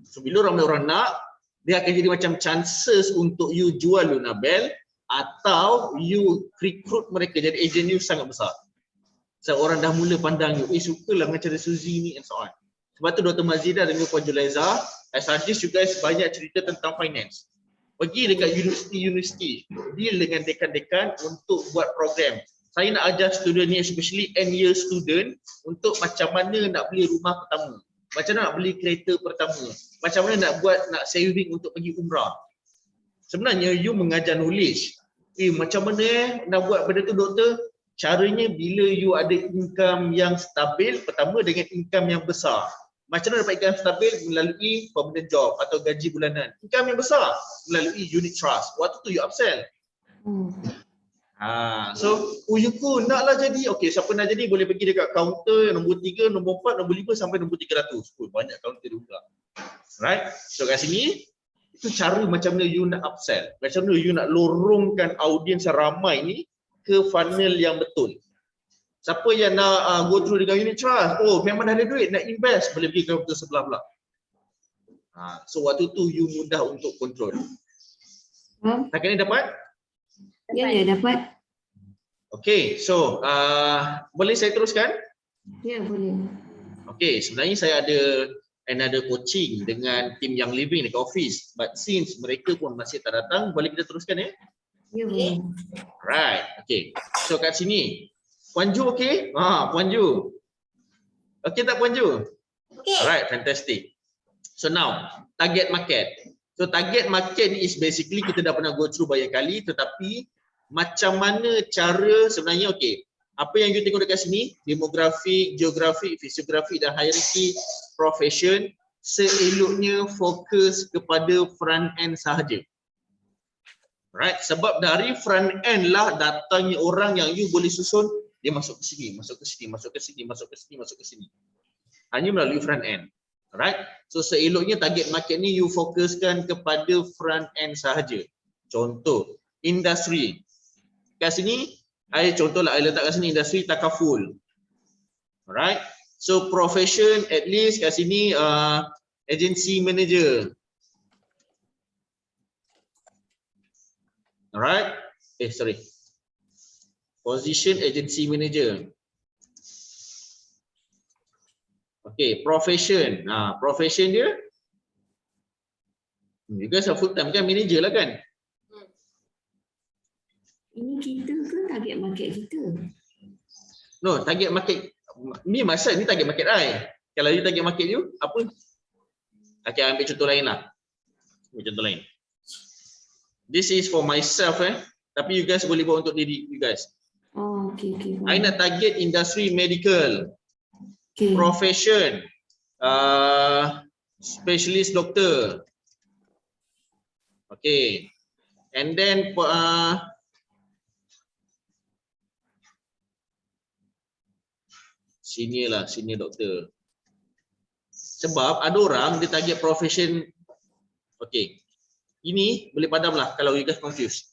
[SPEAKER 1] So bila ramai orang nak, dia akan jadi macam chances untuk you jual Lunabel atau you recruit mereka jadi agent you sangat besar. So orang dah mula pandang you, sukalah dengan cara Suzy ni and so on. Sebab tu Dr. Mazidah dan Puan Julaiza, I suggest you guys banyak cerita tentang finance. Pergi dekat universiti, deal dengan dekan-dekan untuk buat program. Saya nak ajar student ni, especially end year student, untuk macam mana nak beli rumah pertama, macam mana nak beli kereta pertama, macam mana nak saving untuk pergi umrah. Sebenarnya you mengajar knowledge. Macam mana nak buat benda tu doktor? Caranya bila you ada income yang stabil, pertama dengan income yang besar. Macam mana dapat income stabil? Melalui permanent job atau gaji bulanan. Income yang besar melalui unit trust. Waktu tu you upsell. So Uyuku naklah jadi, okey, siapa nak jadi boleh pergi dekat kaunter nombor 3, nombor 4, nombor 5 sampai nombor 300. Banyak kaunter juga. Right? So kat sini itu cara macam mana you nak upsell. Macam mana you nak lorongkan audiens ramai ni ke funnel yang betul. Siapa yang nak go through dengan unit trust, memang dah ada duit nak invest, boleh pergi kaunter sebelah pula. So waktu tu you mudah untuk control. Takat ni dapat?
[SPEAKER 4] Ya, dapat.
[SPEAKER 1] Okay, so boleh saya teruskan?
[SPEAKER 4] Ya, boleh.
[SPEAKER 1] Okay, sebenarnya saya ada another coaching dengan tim yang living dekat office, but since mereka pun masih tak datang, boleh kita teruskan ya?
[SPEAKER 4] Ya, boleh.
[SPEAKER 1] Right, okay. So kat sini, Puan Ju okay? Puan Ju. Okay tak Puan Ju?
[SPEAKER 5] Okay.
[SPEAKER 1] Alright, fantastic. So now, target market. So target market ni is basically kita dah pernah go through banyak kali, tetapi macam mana cara sebenarnya, okay, apa yang you tengok dekat sini, demografi, geografi, fisiografi dan hierarchy, profession, seeloknya fokus kepada front end sahaja. Right, sebab dari front end lah datangnya orang yang you boleh susun, dia masuk ke sini, masuk ke sini, masuk ke sini, masuk ke sini, masuk ke sini. Hanya melalui front end. Right, so seeloknya target market ni you fokuskan kepada front end sahaja. Contoh, industri. Kat sini, contohlah saya letak kat sini industri takaful. Alright. So profession at least kat sini agency manager. Alright. Sorry. Position agency manager. Okay, profession. Profession dia. You guys are full time kan, manager lah kan?
[SPEAKER 4] Ini kita ke target market kita?
[SPEAKER 1] No, target market ni masa ni target market I. Kalau you target market you apa? Okay, ambil contoh lain lah. Ambil contoh lain. This is for myself tapi you guys boleh buat untuk diri you guys.
[SPEAKER 4] Oh, okay.
[SPEAKER 1] I nak target industri medical.
[SPEAKER 4] Okay.
[SPEAKER 1] Profession. Specialist doktor. Okay. And then senior doktor. Sebab ada orang dia target profession. Okay. Ini boleh padam lah kalau you guys confused.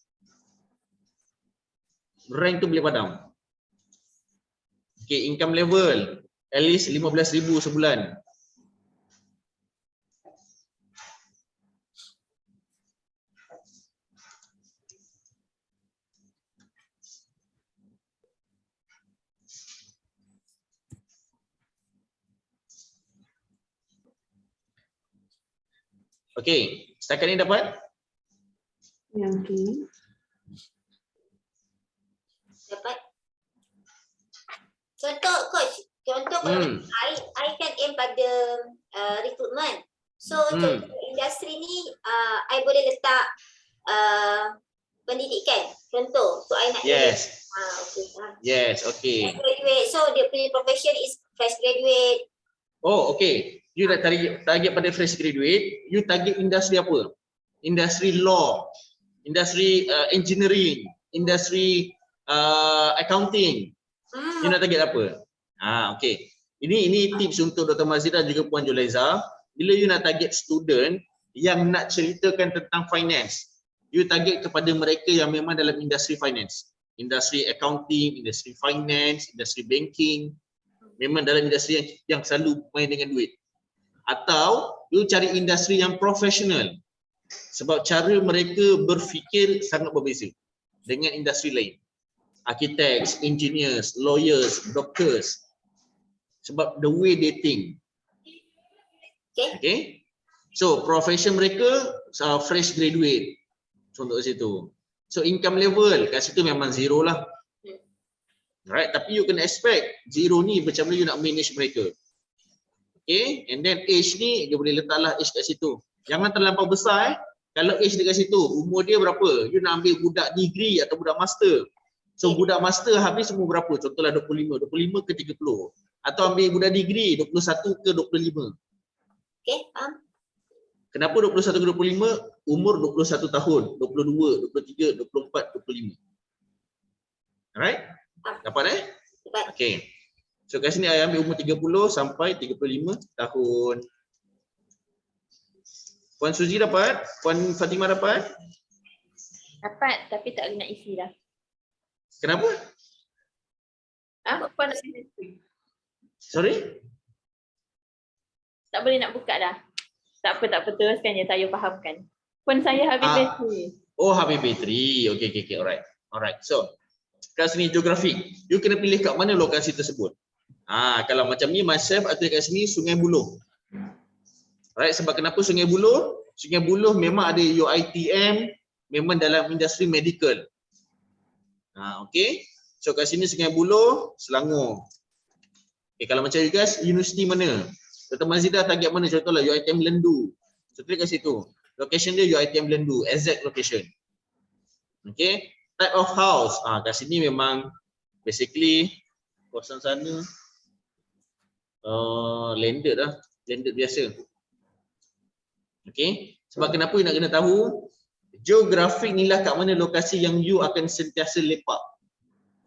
[SPEAKER 1] Rank tu boleh padam. Okay, income level at least 15,000 sebulan. Okay, setakat ni dapat?
[SPEAKER 4] Ya, okay.
[SPEAKER 5] Dapat. Contoh kalau I kan aim pada recruitment. So contoh industri ni I boleh letak pendidikan. Contoh, so I nak
[SPEAKER 1] Yes.
[SPEAKER 5] okay.
[SPEAKER 1] Yes, okay.
[SPEAKER 5] Fresh graduate. So dia punya profession is fresh graduate.
[SPEAKER 1] Oh, okay. You dah target pada fresh graduate, you target industri apa? Industri law, industri engineering, industri accounting. You nak target apa? Okay. Ini tips untuk Dr. Mazidah juga Puan Julaiza. Bila you nak target student yang nak ceritakan tentang finance, You target kepada mereka yang memang dalam industri finance, industri accounting, industri finance, industri banking, memang dalam industri yang selalu main dengan duit. Atau you cari industri yang profesional, sebab cara mereka berfikir sangat berbeza dengan industri lain. Architects, engineers, lawyers, doctors. Sebab the way they think. Okay. So profession mereka fresh graduate. Contoh situ. So income level kat situ memang zero lah. Right, tapi you kena expect zero ni macam mana you nak manage mereka. Okay, and then age ni dia boleh letaklah age kat situ. Jangan terlampau besar Kalau age dekat situ, umur dia berapa? You nak ambil budak degree atau budak master. So budak master habis umur berapa? Contohlah 25, 25 ke 30. Atau ambil budak degree 21 ke 25.
[SPEAKER 5] Okay, faham.
[SPEAKER 1] Kenapa 21 ke 25? Umur 21 tahun, 22, 23, 24, 25. Alright? Dapat
[SPEAKER 5] Dapat.
[SPEAKER 1] Okay. So kat sini I ambil umur 30 sampai 35 tahun. Puan Suzy dapat? Puan Fatimah dapat?
[SPEAKER 2] Dapat, tapi tak boleh nak isi dah.
[SPEAKER 1] Kenapa?
[SPEAKER 2] Puan nak isi?
[SPEAKER 1] Sorry?
[SPEAKER 2] Tak boleh nak buka dah. Tak apa, teruskan je, saya fahamkan. Puan saya habis bateri.
[SPEAKER 1] Oh, habis bateri. Okay. Alright. So, kat sini geografik. You kena pilih kat mana lokasi tersebut. Kalau macam ni, myself ada kat sini Sungai Buloh. Alright, sebab kenapa Sungai Buloh? Sungai Buloh memang ada UiTM, memang dalam industri medical. Okay. So kat sini Sungai Buloh, Selangor. Okay, kalau macam you guys, universiti mana? Dr. Mazidah target mana? Contohlah UiTM Lendu. So klik kat situ. Location dia UiTM Lendu, exact location. Okay. Type of house. Kat sini memang basically kawasan sana landed lah. Landed biasa. Okay. Sebab kenapa you nak kena tahu? Geografik ni lah kat mana lokasi yang you akan sentiasa lepak.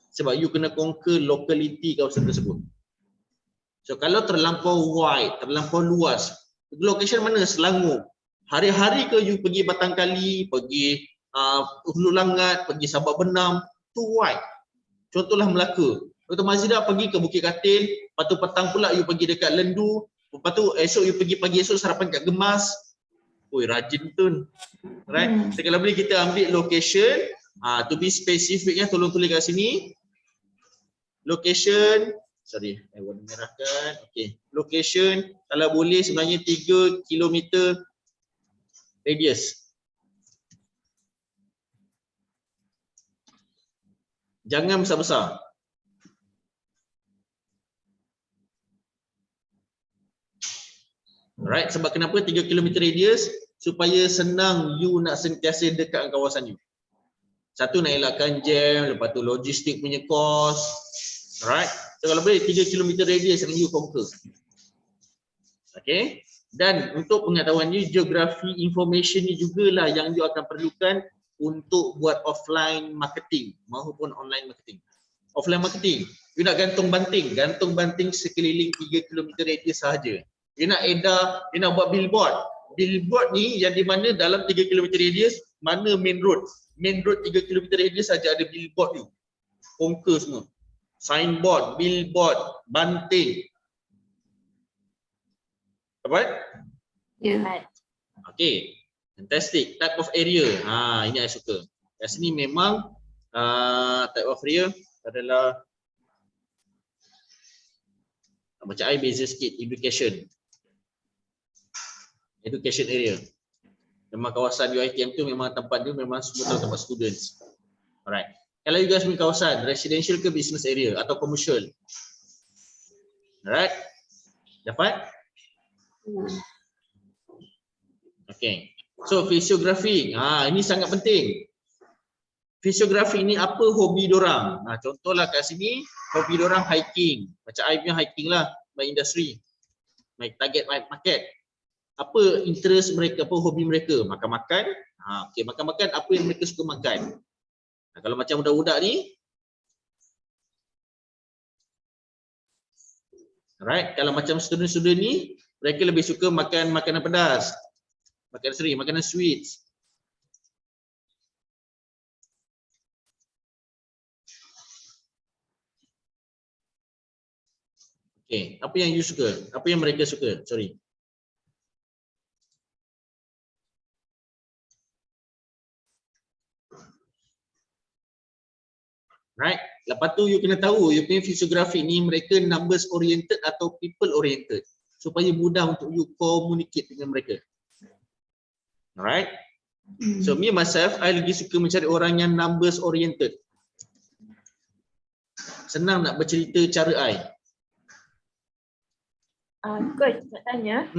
[SPEAKER 1] Sebab you kena conquer locality kawasan tersebut. So kalau terlampau wide, terlampau luas, location mana? Selangor. Hari-hari ke you pergi Batangkali, pergi Hulu Langat, pergi Sabak Benam, tu wide. Contohlah Melaka. Dr. Mazidah pergi ke Bukit Katil, lepas tu petang pula you pergi dekat Lendu, lepas tu esok you pergi pagi esok sarapan kat Gemas. Oi, rajin tu. Right? So, kalau boleh kita ambil location, to be specific tolong tulis kat sini. Location, sorry, warna merahkan. Okay. Location, kalau boleh sebenarnya 3 km radius. Jangan besar-besar. Alright, sebab kenapa 3 km radius? Supaya senang you nak sentiasa dekat kawasan you. Satu nak elakkan jam, lepas tu logistik punya cost. Alright, so kalau boleh 3 km radius yang you conquer. Okay, dan untuk pengetahuan you, geografi information ni jugalah yang you akan perlukan untuk buat offline marketing maupun online marketing. Offline marketing, you nak gantung banting sekeliling 3 km radius sahaja. You nak edar, you nak buat billboard. Billboard ni yang di mana dalam 3 km radius, mana main road. Main road 3 km radius saja ada billboard ni. Conquer semua. Signboard, billboard, banting. Dapat?
[SPEAKER 4] Ya.
[SPEAKER 1] Okay. Fantastic. Type of area. Ini saya suka. Kat sini memang type of area adalah macam I beza sikit, education area. Memang kawasan UiTM tu memang tempat dia memang semua tempat students. Alright. Kalau you guys punya kawasan residential ke business area atau commercial. Alright. Dapat? Okay. So fisiografi, ini sangat penting. Fisiografi ni apa hobi dorang? Contohlah kat sini hobi dorang hiking. Macam I punya hiking lah, my industry. My target market. Apa interest mereka, apa hobi mereka? Makan-makan. Okay, makan-makan apa yang mereka suka makan. Kalau macam budak-budak ni, alright, kalau macam student-student ni, mereka lebih suka makan makanan pedas. Makan sering, makanan sweets. Okay, apa yang you suka? Apa yang mereka suka? Sorry. Right. Lepas tu you kena tahu you punya fisiografi ni mereka numbers oriented atau people oriented supaya mudah untuk you communicate dengan mereka. Alright. So me myself, I lagi suka mencari orang yang numbers oriented. Senang nak bercerita cara I.
[SPEAKER 2] Coach nak tanya,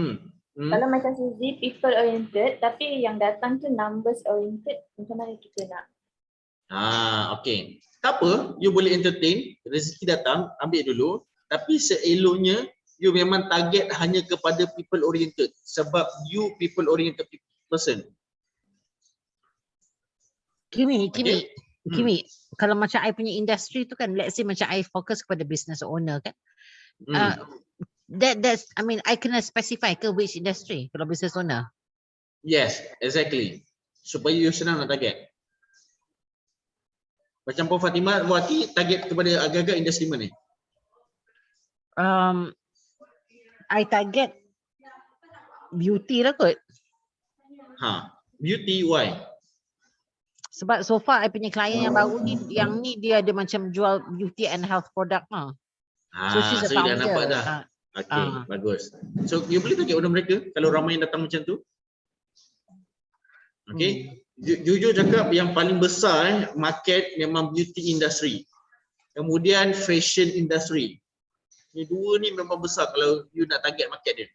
[SPEAKER 2] kalau macam Suzy people oriented tapi yang datang tu numbers oriented, macam mana kita nak?
[SPEAKER 1] Okay. Tak apa, you boleh entertain, rezeki datang, ambil dulu. Tapi seeloknya, you memang target hanya kepada people oriented. Sebab you people oriented person.
[SPEAKER 3] Kimi,
[SPEAKER 1] Okay.
[SPEAKER 3] kalau macam I punya industri tu kan, let's say macam I fokus kepada business owner kan. That's, I mean, I kena specify ke which industry kalau business owner?
[SPEAKER 1] Yes, exactly. Supaya you senang nak target. Macam Puan Fatimah, Wati target kepada agak-agak industri mana?
[SPEAKER 3] I target beauty lah kot.
[SPEAKER 1] Beauty, why?
[SPEAKER 3] Sebab so far I punya klien yang baru ni, yang ni dia ada macam jual beauty and health product lah. So she's a
[SPEAKER 1] so you dah
[SPEAKER 3] founder.
[SPEAKER 1] nampak dah. Okay, bagus. So you boleh target order mereka kalau ramai yang datang macam tu. Okay. Jujur cakap yang paling besar market memang beauty industry. Kemudian fashion industry. Ni dua ni memang besar kalau you nak target market dia.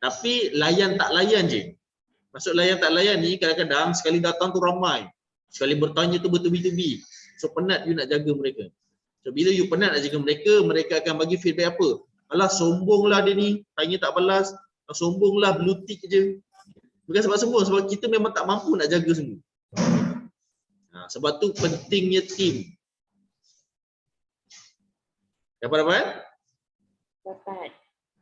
[SPEAKER 1] Tapi layan tak layan je. Maksud layan tak layan ni kadang-kadang sekali datang tu ramai. Sekali bertanya tu bertubi-tubi. So penat you nak jaga mereka. So bila you penat nak jaga mereka, mereka akan bagi feedback apa? Alah sombonglah dia ni, tanya tak balas. Sombonglah, blue tick je. Bukan sebab sombong, sebab kita memang tak mampu nak jaga semua. Sebab tu pentingnya team. Dapat?
[SPEAKER 2] Dapat.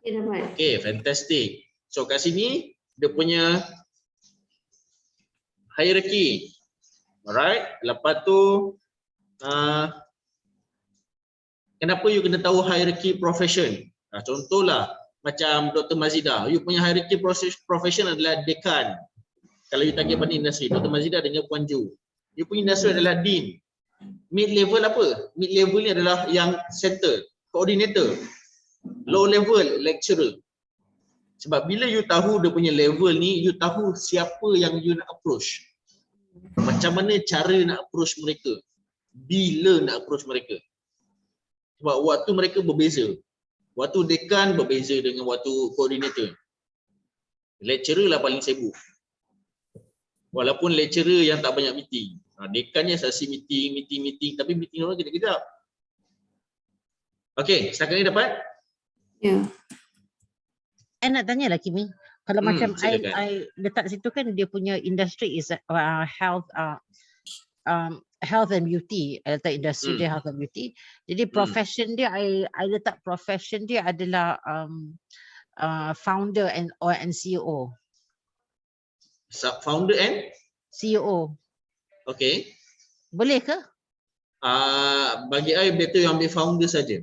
[SPEAKER 4] Ya, dapat.
[SPEAKER 1] Okay, fantastic. So kat sini dia punya hierarchy. Alright, lepas tu kenapa you kena tahu hierarchy profession? Contohlah macam Dr. Mazidah, you punya hierarchy profession adalah dekan. Kalau you target pada industri, Dr. Mazidah dengan Puan Ju. You punya industri adalah dean. Mid level apa? Mid level ni adalah yang center, coordinator. Low level lecturer. Sebab bila you tahu dia punya level ni, you tahu siapa yang you nak approach. Macam mana cara nak approach mereka. Bila nak approach mereka. Sebab waktu mereka berbeza. Waktu dekan berbeza dengan waktu koordinator. Lecturer lah paling sibuk. Walaupun lecturer yang tak banyak meeting. Dekannya sesi meeting. Tapi meeting orang kejap-kejap. Okey, setakat ni dapat?
[SPEAKER 4] Ya.
[SPEAKER 3] Nak tanya lah Kimi. Kalau macam
[SPEAKER 1] silakan.
[SPEAKER 3] I letak situ kan dia punya industry is health and beauty. I letak industri dia health and beauty. Jadi profession dia I letak profession dia adalah founder and CEO.
[SPEAKER 1] Founder and
[SPEAKER 3] CEO.
[SPEAKER 1] okay.
[SPEAKER 3] Boleh ke?
[SPEAKER 1] Bagi I better you ambil founder saja.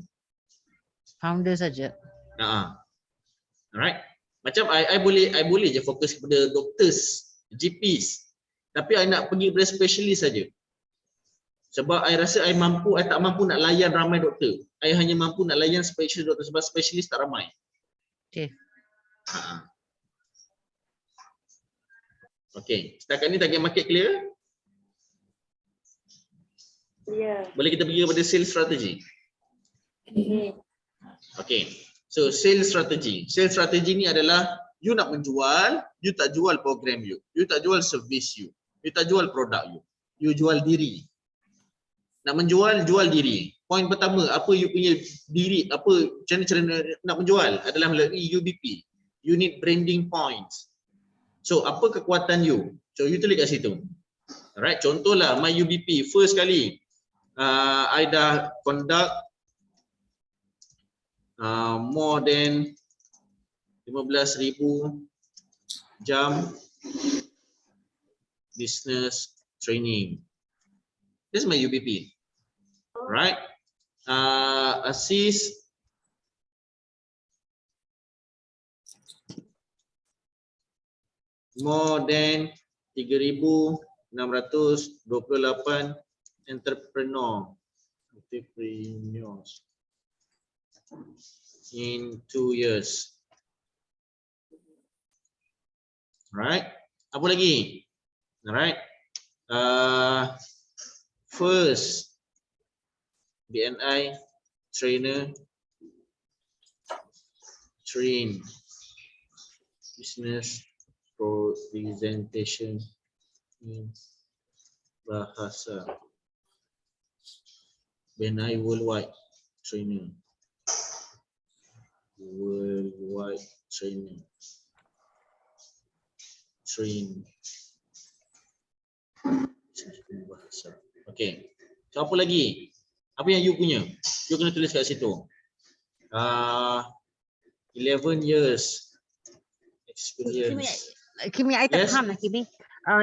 [SPEAKER 3] Founder saja.
[SPEAKER 1] Alright. Macam I boleh je fokus kepada doctors, GPs. Tapi I nak pergi kepada specialist saja. Sebab I rasa I tak mampu nak layan ramai doktor. I hanya mampu nak layan specialist doktor sebab specialist tak ramai.
[SPEAKER 3] Okay.
[SPEAKER 1] Okay. Setakat ni target market clear?
[SPEAKER 2] Ya.
[SPEAKER 1] Boleh kita pergi kepada sales strategy. Okay. So sales strategy. Sales strategy ni adalah you nak menjual, you tak jual program you. You tak jual service you. You tak jual produk you. You jual diri. Nak menjual, jual diri. Poin pertama, apa you punya diri, apa cara nak menjual adalah melalui UBP. Unit Branding Points. So apa kekuatan you? So you tulis kat situ. Alright, contohlah my UBP first kali I dah conduct more than 15,000 jam business training. This is my UBP. Right? Assist more than 3,628 entrepreneurs in 2 years. Right? Apa lagi? Alright. First BNI trainer train business presentation in bahasa. BNI worldwide trainer. Worldwide trainer. Train bahasa. Okay. So apa lagi? Apa yang you punya? You kena tulis kat situ. 11 years experience.
[SPEAKER 3] Kimi, I tak
[SPEAKER 1] Yes.
[SPEAKER 3] faham lah Kimi.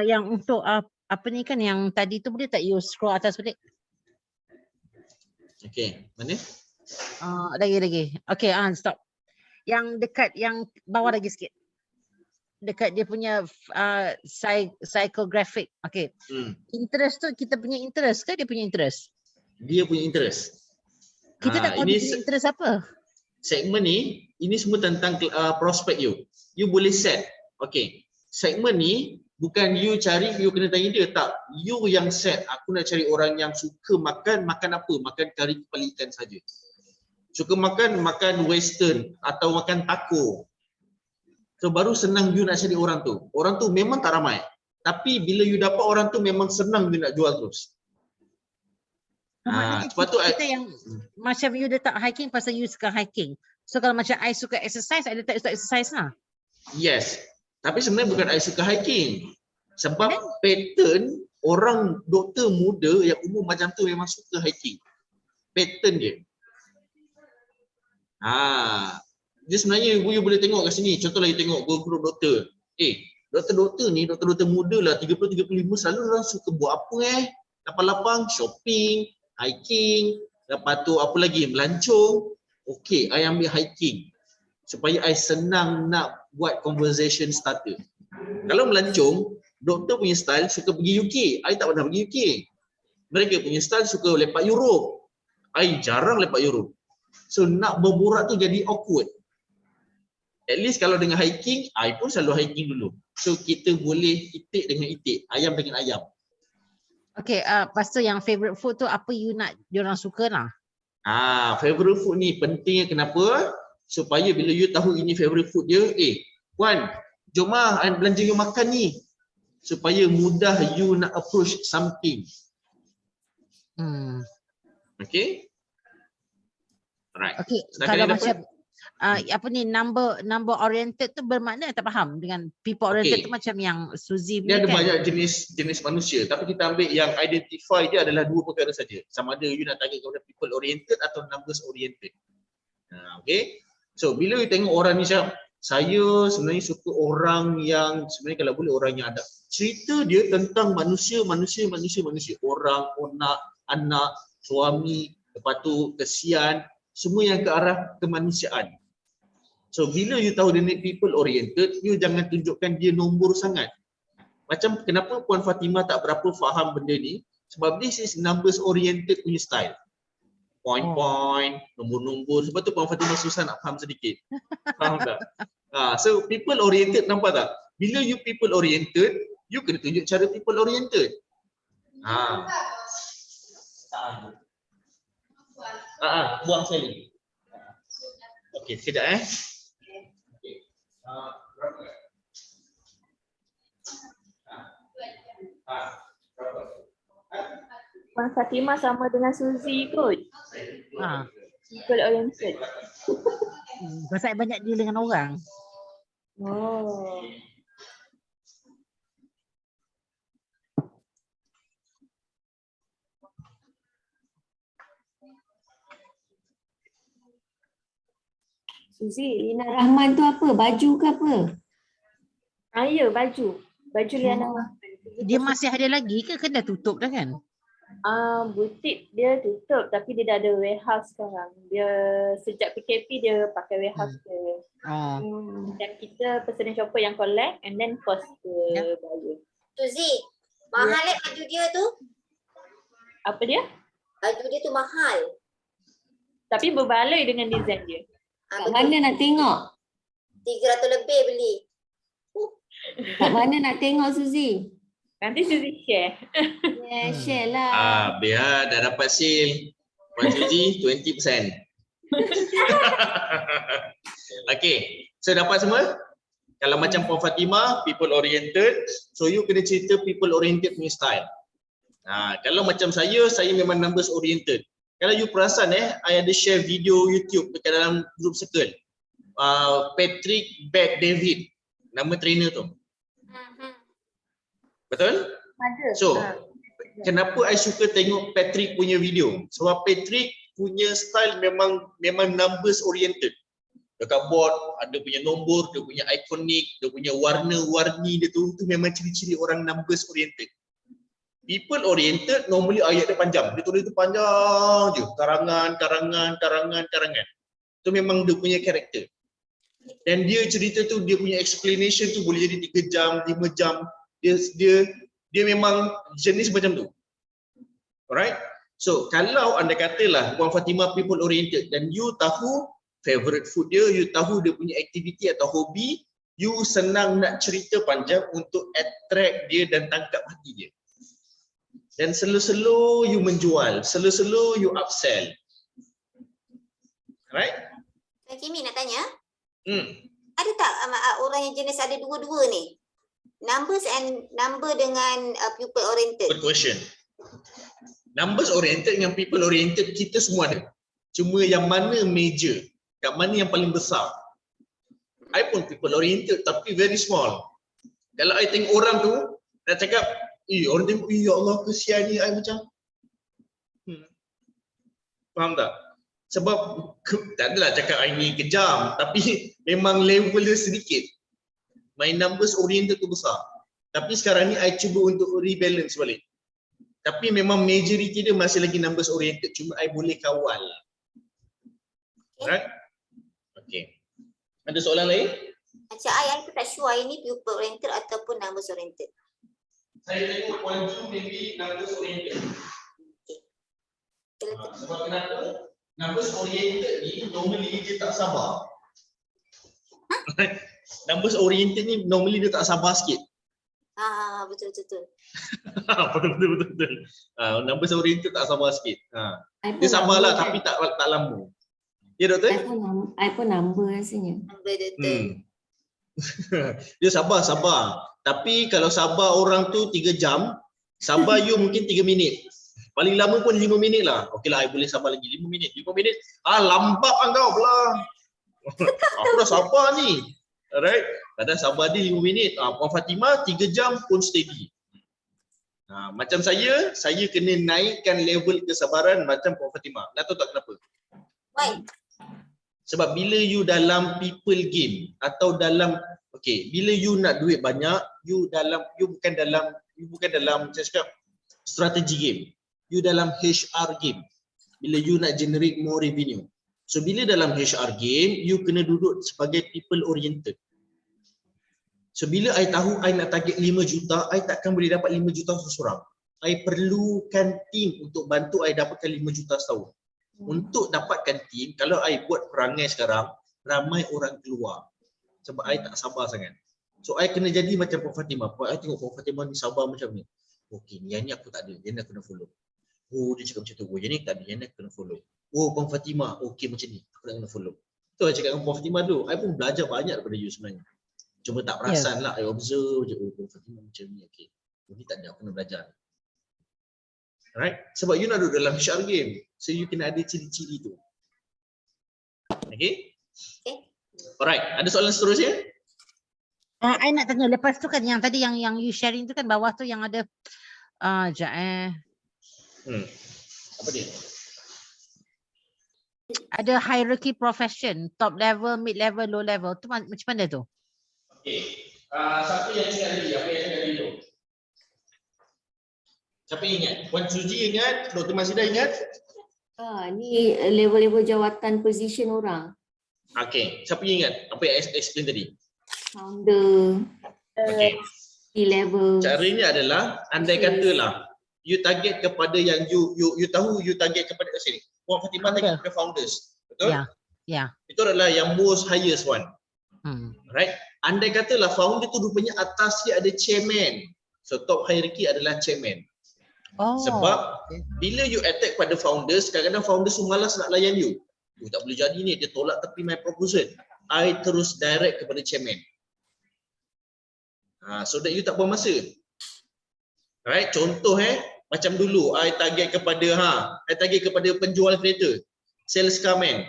[SPEAKER 3] Yang untuk apa ni kan yang tadi tu boleh tak you scroll atas balik?
[SPEAKER 1] Okay, mana?
[SPEAKER 3] Lagi. Okay, stop. Yang dekat yang bawah lagi sikit. Dekat dia punya psychographic. Okay. Interest tu kita punya interest ke dia punya interest?
[SPEAKER 1] Dia punya interest.
[SPEAKER 3] Kita tak tahu
[SPEAKER 1] ini
[SPEAKER 3] dia punya interest apa.
[SPEAKER 1] segmen ni, ini semua tentang prospek you. You boleh set. Okay. Segmen ni bukan you cari, you kena tanya dia. Tak. You yang set. Aku nak cari orang yang suka makan apa? Makan kari kepala ikan saja. Suka makan western atau makan taco. So baru senang you nak cari orang tu. Orang tu memang tak ramai. Tapi bila you dapat orang tu memang senang you nak jual terus.
[SPEAKER 3] Maknanya
[SPEAKER 1] Sebab tu
[SPEAKER 3] kita yang macam you letak hiking pasal you suka hiking. So kalau macam I suka exercise, I letak exercise lah.
[SPEAKER 1] Yes. Tapi sebenarnya bukan I suka hiking. Sebab pattern orang doktor muda yang umur macam tu memang suka hiking. Pattern dia. Dia sebenarnya you boleh tengok kat sini. Contohlah you tengok guru doktor. Doktor-doktor ni, doktor-doktor muda lah 30-35 selalu orang suka buat apa lapang-lapang, shopping, hiking, lepas tu apa lagi, melancong. Okay, I ambil hiking supaya I senang nak buat conversation starter. Kalau melancong, doktor punya style suka pergi UK, I tak pernah pergi UK. Mereka punya style suka lepak Europe, I jarang lepak Europe. So nak berborak tu jadi awkward. At least kalau dengan hiking, I pun selalu hiking dulu. So kita boleh itik dengan itik, ayam dengan ayam.
[SPEAKER 3] Okay, lepas tu yang favourite food tu apa you nak diorang suka lah.
[SPEAKER 1] Favourite food ni pentingnya kenapa? Supaya bila you tahu ini favourite food dia, Wan, jom lah belanja you makan ni. Supaya mudah you nak approach something. Okay? Alright.
[SPEAKER 3] Okay,
[SPEAKER 1] Setakat
[SPEAKER 3] kalau
[SPEAKER 1] ni dapat?
[SPEAKER 3] macam apa ni number oriented tu bermakna tak faham dengan people oriented tu macam yang Suzy
[SPEAKER 1] Dia
[SPEAKER 3] punya
[SPEAKER 1] ada
[SPEAKER 3] kan?
[SPEAKER 1] banyak jenis manusia, tapi kita ambil yang identify dia adalah dua perkara saja. Sama ada you nak target kepada people oriented atau numbers oriented. Okay. So bila you tengok orang ni macam saya sebenarnya suka orang yang sebenarnya kalau boleh orang yang ada cerita dia tentang manusia. Orang, anak, suami, lepas tu kesian, semua yang ke arah kemanusiaan. So bila you tahu dia ni people oriented, you jangan tunjukkan dia nombor sangat. Macam kenapa Puan Fatimah tak berapa faham benda ni? Sebab this is numbers oriented punya style. Point, nombor-nombor. Sebab tu Puan Fatimah susah nak faham sedikit. Faham tak? So people oriented, nampak tak? Bila you people oriented, you kena tunjuk cara people oriented. Buang sekali. Okey, sekejap
[SPEAKER 2] Puan Fatimah sama dengan Suzy kot. People oriented.
[SPEAKER 3] Pasal banyak deal dengan orang.
[SPEAKER 2] Oh.
[SPEAKER 4] Suzy, Lina Rahman tu apa? Baju ke apa?
[SPEAKER 2] Ya, baju. Baju Liana.
[SPEAKER 3] Dia masih ada lagi ke dah tutup dah kan?
[SPEAKER 2] Butik dia tutup tapi dia dah ada warehouse sekarang. Dia sejak PKP dia pakai warehouse dia.
[SPEAKER 3] Oh.
[SPEAKER 2] Dan kita personal shopper yang collect and then cost dia bayar.
[SPEAKER 5] Suzy, mahal baju dia tu?
[SPEAKER 2] Apa dia?
[SPEAKER 5] Baju dia tu mahal.
[SPEAKER 2] Tapi berbaloi dengan design dia.
[SPEAKER 4] Kat mana nak tengok?
[SPEAKER 5] 300 lebih beli.
[SPEAKER 4] Kat mana nak tengok Suzy?
[SPEAKER 2] Nanti Suzy share.
[SPEAKER 4] Yeah, share lah.
[SPEAKER 1] Biar dah dapat sale. Puan Suzy 20%. Okay, so dapat semua? Kalau macam Puan Fatimah, people oriented, so you kena cerita people oriented punya style. Kalau macam saya memang numbers oriented. Kalau you perasan I ada share video YouTube dekat dalam group circle. Patrick Bet David, nama trainer tu. Betul?
[SPEAKER 2] Ada.
[SPEAKER 1] So, kenapa I suka tengok Patrick punya video? Sebab Patrick punya style memang numbers oriented. Dekat board ada punya nombor, dia punya ikonik, dia punya warna-warni dia tu memang ciri-ciri orang numbers oriented. People oriented normally ayat dia panjang. Dia tulis tu panjang je. Karangan. Tu memang dia punya karakter. Dan dia cerita tu, dia punya explanation tu boleh jadi 3 jam, 5 jam. Dia memang jenis macam tu. Alright? So, kalau anda katalah Puan Fatimah people oriented dan you tahu favorite food dia, you tahu dia punya aktiviti atau hobi, you senang nak cerita panjang untuk attract dia dan tangkap hati dia. Dan slow-slow you menjual, slow-slow you upsell. Alright?
[SPEAKER 5] Kak Kimi nak tanya,
[SPEAKER 1] Ada
[SPEAKER 5] tak orang yang jenis ada dua-dua ni? Numbers and number dengan pupil oriented.
[SPEAKER 1] Good question. Numbers oriented dengan people oriented kita semua ada. Cuma yang mana major, kat mana yang paling besar. I pun people oriented tapi very small. Kalau I tengok orang tu nak cakap, orang tengok, ya Allah kesian ni, I macam faham tak? Sebab tak adalah cakap I ni kejam, tapi memang level dia sedikit. My numbers oriented tu besar. Tapi sekarang ni I cuba untuk rebalance balik. Tapi memang majority dia masih lagi numbers oriented. Cuma I boleh kawal. Alright? Okay. Ada soalan lain?
[SPEAKER 5] Macam I pun tak sure I ni pupil oriented ataupun numbers oriented.
[SPEAKER 1] Saya tengok Puan Ju maybe numbers oriented. Sebab kenapa? Numbers oriented ni normally dia tak sabar. Numbers oriented ni normally dia tak sabar sikit.
[SPEAKER 5] Betul.
[SPEAKER 1] Betul. Numbers oriented tak sabar sikit. Dia sabarlah tapi tak lama. Ya doktor?
[SPEAKER 4] I pun number rasanya.
[SPEAKER 5] Betul.
[SPEAKER 1] Dia sabar. Tapi kalau sabar orang tu 3 jam, sabar you mungkin 3 minit. Paling lama pun 5 minit lah. Okey lah, I boleh sabar lagi 5 minit. 5 minit, lambat engkau pula. Aku dah sabar ni. Alright? Kadang sabar dia 5 minit. Puan Fatimah 3 jam pun steady. Macam saya kena naikkan level kesabaran macam Puan Fatimah. Nak tahu tak kenapa?
[SPEAKER 5] Why?
[SPEAKER 1] Sebab bila you dalam people game atau dalam bila you nak duit banyak, you bukan dalam saya cakap strategi game. You dalam HR game. Bila you nak generate more revenue. So bila dalam HR game, you kena duduk sebagai people oriented. So bila I tahu I nak target 5 juta, I takkan boleh dapat 5 juta seseorang. I perlukan team untuk bantu I dapatkan 5 juta setahun. Untuk dapatkan team, kalau I buat perangai sekarang, ramai orang keluar. Sebab I tak sabar sangat. So I kena jadi macam Puan Fatimah. I tengok Puan Fatimah ni sabar macam ni. Okey, yang ni aku tak ada, yang ni aku kena follow. Oh, dia cakap macam tu. Oh, yang ni tak ada, yang ni aku kena follow. Oh, Puan Fatimah, okey macam ni, aku nak kena follow. Tu I cakap dengan Puan Fatimah dulu. I pun belajar banyak daripada you sebenarnya. Cuma tak perasan lah, I observe je. Oh, Puan Fatimah macam ni, okey. Oh, ni tak ada, aku kena belajar. Alright? Sebab you nak duduk dalam HR game. So you kena ada ciri-ciri tu. Okay? Alright, ada soalan seterusnya?
[SPEAKER 3] I nak tanya, lepas tu kan yang tadi yang you sharing tu kan bawah tu yang ada
[SPEAKER 1] Apa dia?
[SPEAKER 3] Ada hierarchy profession, top level, mid level, low level. Tu macam mana tu?
[SPEAKER 1] Okay. Siapa yang cakap tadi? Apa yang cakap tadi tu? Siapa ingat? Puan Suji ingat? Dr. Masida ingat?
[SPEAKER 4] Ni level-level jawatan position orang.
[SPEAKER 1] Okey, siapa ingat apa yang explain tadi?
[SPEAKER 4] Founder,
[SPEAKER 1] Okey.
[SPEAKER 4] C-level.
[SPEAKER 1] Caranya adalah andai katalah you target kepada yang you tahu you target kepada sini. Puan Fatimah target kepada founders. Betul?
[SPEAKER 3] Ya. Ya.
[SPEAKER 1] Itu adalah yang most highest one.
[SPEAKER 3] Hmm.
[SPEAKER 1] Right? Andai katalah founder tu rupanya atas dia ada chairman. So top hierarchy adalah chairman.
[SPEAKER 3] Oh.
[SPEAKER 1] Sebab bila you attack pada founders, kadang-kadang founders tu malas nak layan you. You tak boleh jadi ni, dia tolak tepi my proposal. I terus direct kepada chairman. So that you tak buang masa. Right? Contoh macam dulu I target kepada penjual kereta, sales car man.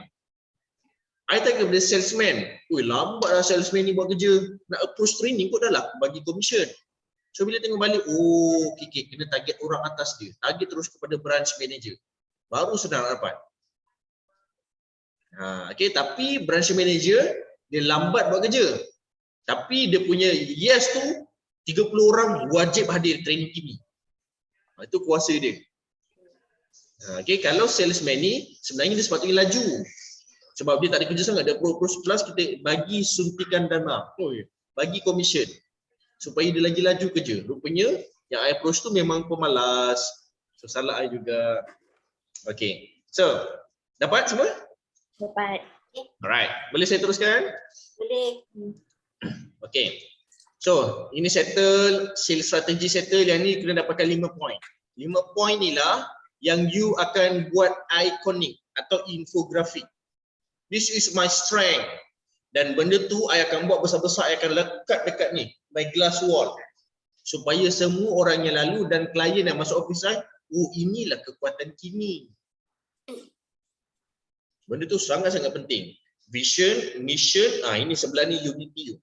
[SPEAKER 1] I target kepada salesman. Ui, lambat lah salesman ni buat kerja. Nak approach training kot dah lah bagi commission. So bila tengok balik, oh okay, kena target orang atas dia. Target terus kepada branch manager. Baru senang dapat. Okay, tapi branch manager dia lambat buat kerja. Tapi dia punya yes tu 30 orang wajib hadir training ini. Itu kuasa dia. Okay, kalau salesman ni sebenarnya dia sepatutnya laju. Sebab dia tak ada kerja sangat, dia plus kita bagi suntikan dana. Bagi commission. Supaya dia lagi laju kerja. Rupanya yang I approach tu memang pemalas. So salah I juga. Okay. So, dapat semua?
[SPEAKER 2] Dapat.
[SPEAKER 1] Alright. Boleh saya teruskan?
[SPEAKER 5] Boleh.
[SPEAKER 1] Okay. So, ini settle, sales strategy settle. Yang ni kena dapatkan 5 point. 5 point ni lah yang you akan buat iconic atau infografik. This is my strength. Dan benda tu I akan buat besar-besar, I akan lekat dekat ni, my glass wall. Supaya semua orang yang lalu dan klien yang masuk office saya, oh inilah kekuatan kini. Benda tu sangat-sangat penting. Vision, mission, ini sebelah ni unity you.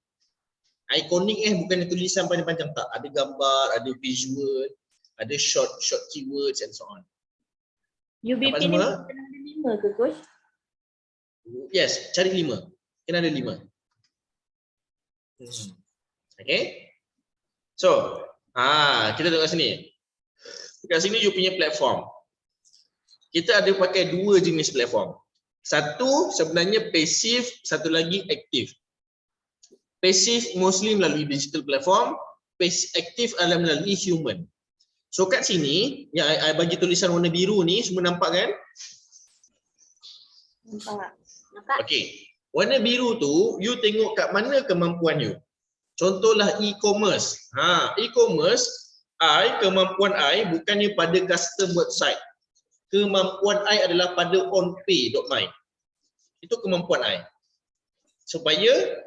[SPEAKER 1] Iconic bukan tulisan panjang-panjang, tak. Ada gambar, ada visual, ada short keywords and so on.
[SPEAKER 2] UBP ni kena ada 5 ke coach?
[SPEAKER 1] Yes, cari 5. Kena ada 5. Okay. So, kita tengok sini. Dekat sini you punya platform. Kita ada pakai 2 jenis platform. Satu sebenarnya passive, satu lagi aktif. Passive mostly melalui digital platform, aktif adalah melalui human. So kat sini, yang I bagi tulisan warna biru ni, semua nampak kan?
[SPEAKER 2] Nampak.
[SPEAKER 1] Okey. Warna biru tu, you tengok kat mana kemampuan you. Contohlah e-commerce. E-commerce, kemampuan I bukannya pada custom website. Kemampuan I adalah pada onpay.my. Itu kemampuan I. Supaya,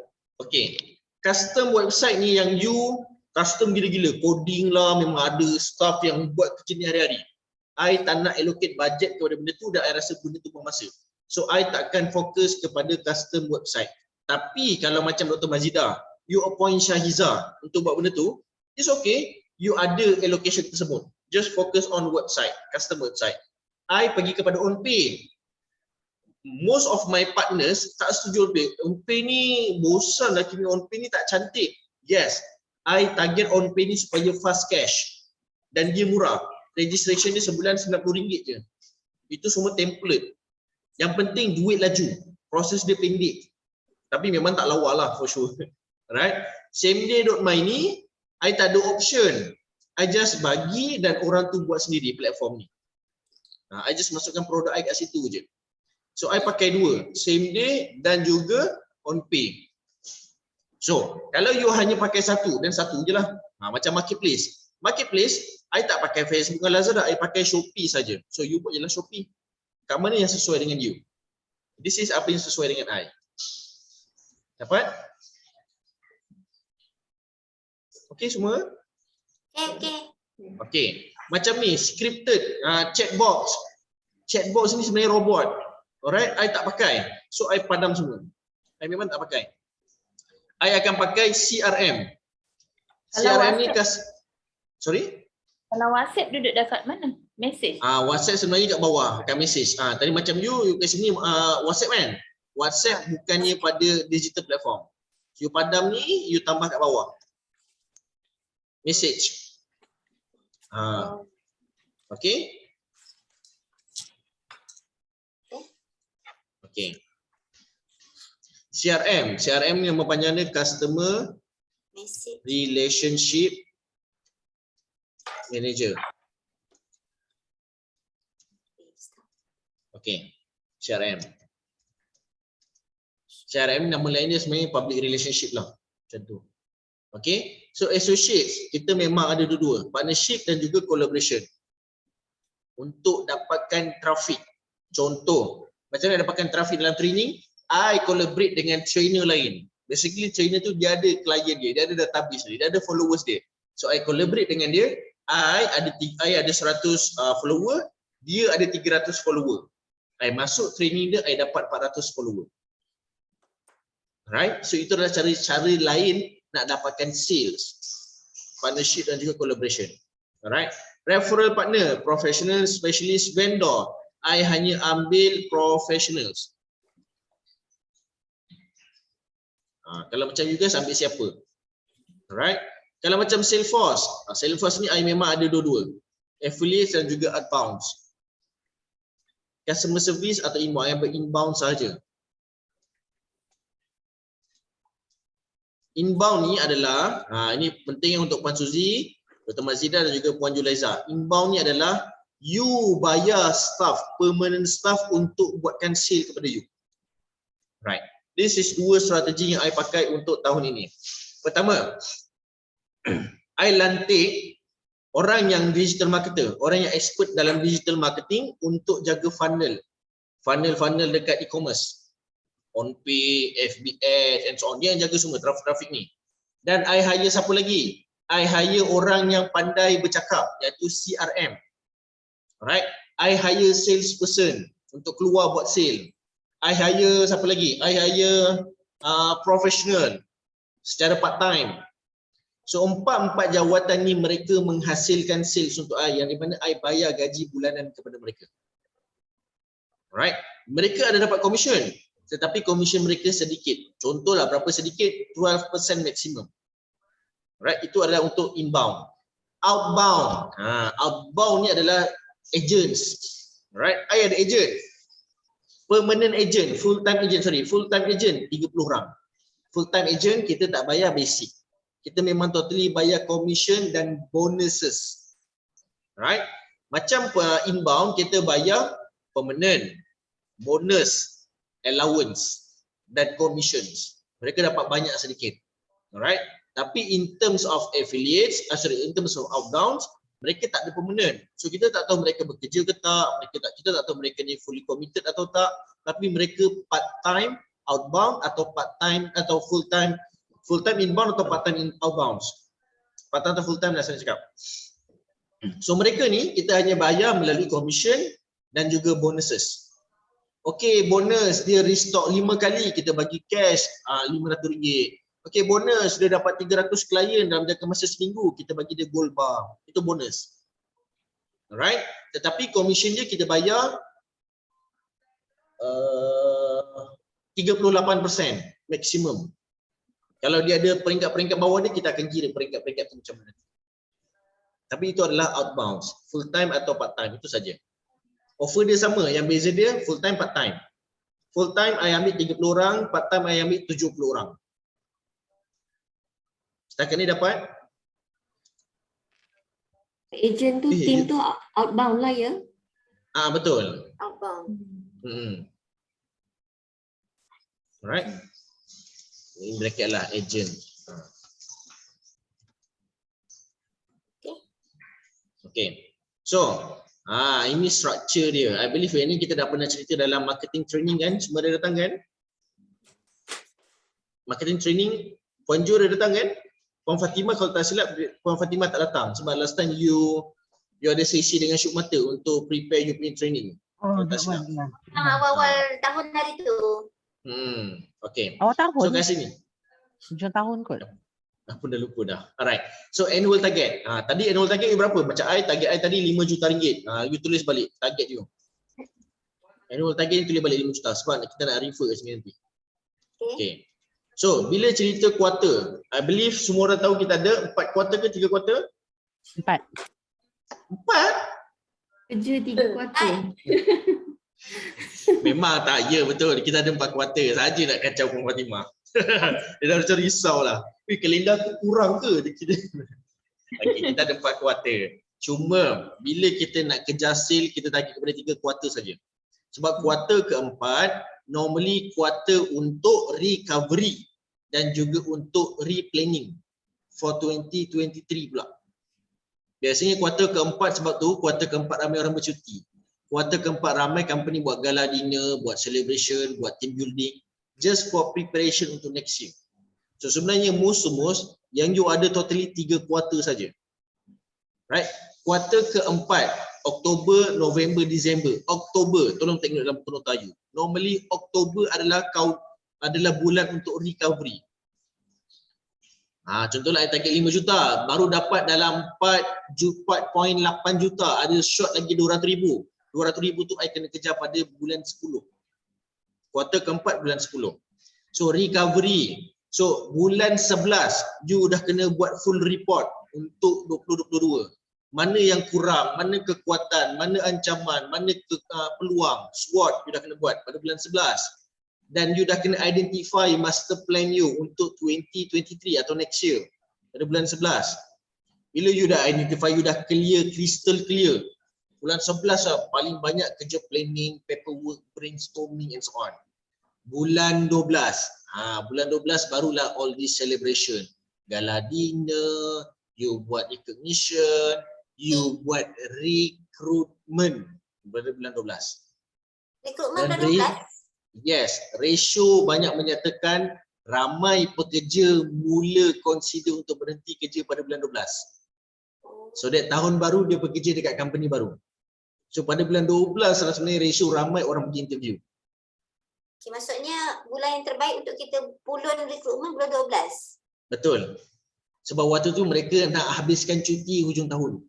[SPEAKER 1] custom website ni yang you custom gila-gila. Coding lah, memang ada staff yang buat kerja ni hari-hari. I tak nak allocate budget kepada benda tu dan I rasa benda tu buang masa. So I takkan fokus kepada custom website. Tapi kalau macam Dr. Mazida, you appoint Syahiza untuk buat benda tu, it's okay. You ada allocation tersebut. Just focus on website, custom website. I pergi kepada OnPay. Most of my partners tak setuju OnPay. OnPay ni bosan lah, kini OnPay ni tak cantik. Yes, I target OnPay ni supaya fast cash. Dan dia murah. Registration dia sebulan RM90 je. Itu semua template. Yang penting duit laju. Proses dia pendek. Tapi memang tak lawa lah for sure. Right? Sameday.my ni, I tak ada option. I just bagi dan orang tu buat sendiri platform ni. I just masukkan produk I kat situ je. So I pakai 2. Sameday dan juga OnPay. So, kalau you hanya pakai satu dan satu je lah. Macam marketplace. Marketplace, I tak pakai Facebook dan Lazada. I pakai Shopee saja. So you buat je lah Shopee. Kat mana yang sesuai dengan you? This is apa yang sesuai dengan I. Dapat? Okay semua? Okay. Macam ni, scripted, chatbox. Chatbox ni sebenarnya robot. Alright, I tak pakai. So I padam semua. I memang tak pakai. I akan pakai CRM. CRM ni sorry?
[SPEAKER 2] Kalau WhatsApp duduk dekat mana? Message.
[SPEAKER 1] WhatsApp sebenarnya kat bawah, kat message. Tadi macam you kat sini WhatsApp kan? WhatsApp bukannya pada digital platform. You padam ni, you tambah kat bawah. Message. Okay. Okay. CRM yang berpanjangnya Customer
[SPEAKER 5] Message.
[SPEAKER 1] Relationship Manager. Okay. CRM nama lain dia sebenarnya public relationship lah. Macam tu. Okay. So associates, kita memang ada dua-dua. Partnership dan juga collaboration. Untuk dapatkan traffic. Contoh, macam mana dapatkan traffic dalam training? I collaborate dengan trainer lain. Basically trainer tu dia ada klien dia ada database dia ada followers dia. So I collaborate dengan dia. I ada 100 follower, dia ada 300 follower. I masuk training dia, I dapat 400 follower. Right? So itu adalah cara lain nak dapatkan sales. Partnership dan juga collaboration. Alright? Referral partner, professional, specialist, vendor. I hanya ambil professionals. Kalau macam you guys ambil siapa? Alright? Kalau macam Salesforce, Salesforce ni I memang ada dua-dua. Affiliates dan juga outbound. Customer service atau inbound, yang inbound saja. Inbound ni adalah, ini penting untuk Puan Suzy, Dr. Mazida dan juga Puan Julaiza. Inbound ni adalah you bayar staff, permanent staff untuk buatkan sale kepada you. Right. This is dua strategi yang I pakai untuk tahun ini. Pertama, I lantik orang yang digital marketer, orang yang expert dalam digital marketing untuk jaga funnel dekat e-commerce, OnPay, FB Ads and so on. Dia yang jaga semua traffic ni. Dan I hire siapa lagi? I hire orang yang pandai bercakap, iaitu CRM. Alright, I hire salesperson untuk keluar buat sale. I hire siapa lagi? I hire professional secara part time. So empat jawatan ni mereka menghasilkan sales untuk I, yang di mana I bayar gaji bulanan kepada mereka. Alright, mereka ada dapat commission, tetapi commission mereka sedikit. Contohlah berapa sedikit? 12% maksimum. Alright, itu adalah untuk inbound. Outbound. Outbound ni adalah agents. Alright, I ada agent. Permanent agent, full-time agent 30 orang. Full-time agent kita tak bayar basic. Kita memang totally bayar commission dan bonuses. Right? Macam inbound kita bayar permanent, bonus, allowance dan commissions. Mereka dapat banyak sedikit. Alright? Tapi in terms of affiliates, in terms of outbound, mereka tak ada permanent. So kita tak tahu mereka bekerja ke tak, kita tak tahu mereka ni fully committed atau tak, tapi mereka part time outbound atau part time atau full time inbound atau part time outbound. Part time atau full time dah saya cakap. So mereka ni kita hanya bayar melalui commission dan juga bonuses. Okey, bonus dia restock 5 kali, kita bagi cash RM500. Okey, bonus dia dapat 300 klien dalam jangka masa seminggu, kita bagi dia gold bar. Itu bonus. Alright, tetapi commission dia kita bayar 38% maksimum. Kalau dia ada peringkat-peringkat bawah dia, kita akan kira peringkat-peringkat tu macam mana. Tapi itu adalah outbound, full time atau part time, itu saja. Offer dia sama, yang beza dia full time part time. Full time I ambil 30 orang, part time I ambil 70 orang. Setakat ni dapat?
[SPEAKER 4] Agent tu, team tu outbound lah ya?
[SPEAKER 1] Betul.
[SPEAKER 5] Outbound.
[SPEAKER 1] Alright. Ini mereka adalah agent. Okay. So, ini structure dia. I believe ini kita dah pernah cerita dalam marketing training kan? Semua dah datang kan? Marketing training, Puan Jo dah datang kan? Puan Fatimah kalau tak silap, Puan Fatimah tak datang sebab last time you ada sesi dengan Syuk Mata untuk prepare you punya training.
[SPEAKER 3] Oh,
[SPEAKER 1] tak silap.
[SPEAKER 5] Awal-awal tahun hari tu.
[SPEAKER 1] Okay.
[SPEAKER 3] Awal tahun?
[SPEAKER 1] So kat sini.
[SPEAKER 3] Hujung tahun kot.
[SPEAKER 1] Aku dah lupa dah. Alright. So annual target. Tadi annual target you berapa? Macam target I tadi RM5 juta. You tulis balik target you. Annual target you tulis balik 5 juta sebab kita nak refer kat sini nanti. Okay. So, bila cerita kuarter, I believe semua orang tahu kita ada 4 kuarter ke 3 kuarter?
[SPEAKER 3] 4.
[SPEAKER 1] 4?
[SPEAKER 4] Kerja 3 kuartal.
[SPEAKER 1] Memang tak, ya betul. Kita ada 4 kuarter saja nak kacau Puan Fatimah. Dia dah macam risau lah. Kalender aku kurang ke? Okay, kita ada 4 kuarter. Cuma bila kita nak kejar sale, kita target kepada 3 kuarter saja. Sebab kuarter keempat normally kuarter untuk recovery dan juga untuk replanning for 2023 pula. Biasanya kuarter keempat, sebab tu kuarter keempat ramai orang bercuti. Kuarter keempat ramai company buat gala dinner, buat celebration, buat team building just for preparation untuk next year. So sebenarnya most yang you ada totally 3 kuarter saja. Right? Kuarter keempat, Oktober, November, Disember. Oktober, tolong tengok dalam penota you. Normally Oktober adalah bulan untuk recovery. Contohlah I target 5 juta, baru dapat dalam 4.8 juta, ada short lagi 200,000. 200,000 tu I kena kejar pada bulan 10. Kuarter keempat bulan 10. So recovery. So bulan 11 you dah kena buat full report untuk 2022. Mana yang kurang, mana kekuatan, mana ancaman, mana peluang, SWOT you dah kena buat pada bulan 11. Dan you dah kena identify master plan you untuk 2023 atau next year pada bulan 11. Bila you dah identify, you dah clear, crystal clear. Bulan 11 lah paling banyak kerja planning, paperwork, brainstorming and so on. Bulan 12, bulan 12 barulah all this celebration. Gala dinner, you buat recognition, you buat recruitment pada bulan 12.
[SPEAKER 5] Rekrutmen
[SPEAKER 1] Dan
[SPEAKER 5] bulan 12.
[SPEAKER 1] Yes, ratio banyak menyatakan ramai pekerja mula consider untuk berhenti kerja pada bulan 12. So that tahun baru dia bekerja dekat company baru. So pada bulan 12 lah sebenarnya ratio ramai orang pergi interview.
[SPEAKER 5] Okay, maksudnya bulan yang terbaik untuk kita pulun rekrutmen bulan 12.
[SPEAKER 1] Betul. Sebab waktu tu mereka nak habiskan cuti hujung tahun.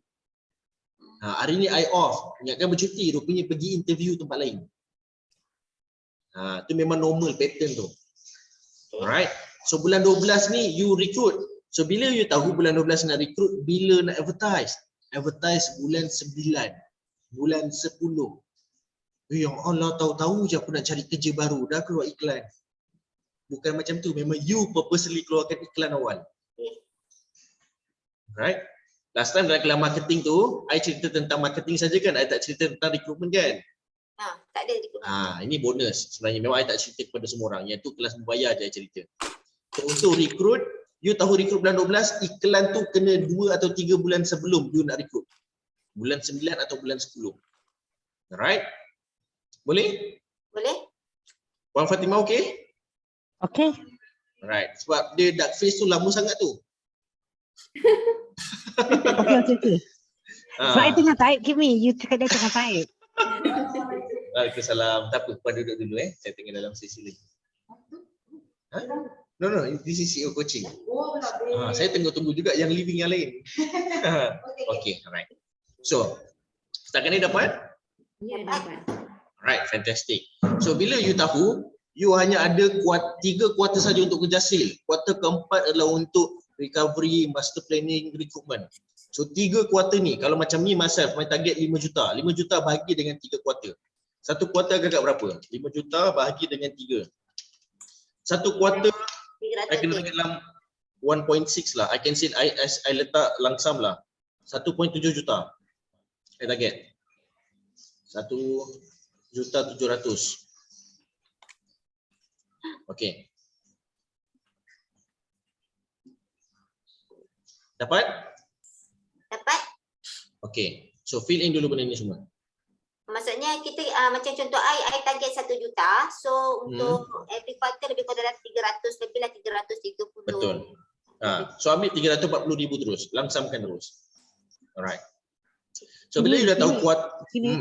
[SPEAKER 1] Hari ni I off, ingatkan bercuti, rupanya pergi interview tempat lain. Tu memang normal pattern tu. Alright. So bulan 12 ni you recruit. So bila you tahu bulan 12 nak recruit, bila nak advertise? Advertise bulan 9, bulan 10. Ya Allah, tahu-tahu je aku nak cari kerja baru, dah keluar iklan. Bukan macam tu, memang you purposely keluarkan iklan awal. Right? Last time dalam kelas marketing tu, I cerita tentang marketing saja kan, I tak cerita tentang recruitment kan?
[SPEAKER 5] Tak ada rekrutmen.
[SPEAKER 1] Ini bonus. Sebenarnya memang I tak cerita kepada semua orang. Yang tu kelas membayar je I cerita. So untuk recruit, you tahu recruit bulan 12, iklan tu kena 2 atau 3 bulan sebelum you nak recruit. Bulan 9 atau bulan 10. Alright? Boleh?
[SPEAKER 5] Boleh?
[SPEAKER 1] Puan Fatimah okey?
[SPEAKER 3] Okay.
[SPEAKER 1] Alright. Sebab dia dark face tu lama sangat tu.
[SPEAKER 3] Okay. So I tengah type, give me. You cakap dia tengah type.
[SPEAKER 1] Waalaikumsalam. Tak apa, Puan duduk dulu Saya tengah dalam sesi lagi. No, this is CEO coaching. Saya tunggu juga yang living yang lain. Okay, alright. So, setakat ni dapat?
[SPEAKER 4] Ya, dapat.
[SPEAKER 1] Alright, fantastic. So, bila you tahu, you hanya ada 3 kuarter saja untuk kerja sale. Kuarter keempat adalah untuk recovery, master planning, recruitment. So 3 kuarter ni, kalau macam ni myself, my target 5 juta. 5 juta bahagi dengan 3 kuarter. Satu kuarter agak berapa? 5 juta bahagi dengan 3. Satu kuarter, I kena target dalam 1.6 lah. I can say, I letak langsam lah. 1.7 juta. I target. 1.700.000. Okay. Dapat?
[SPEAKER 5] Dapat?
[SPEAKER 1] Okay. So fill in dulu benda ni semua.
[SPEAKER 5] Maksudnya kita macam contoh I target 1 juta. So untuk every quarter lebih kurang dalam 300, lebih lah 330.
[SPEAKER 1] Betul. So ambil 340,000 terus. Langsamkan terus. Alright. So bila you dah tahu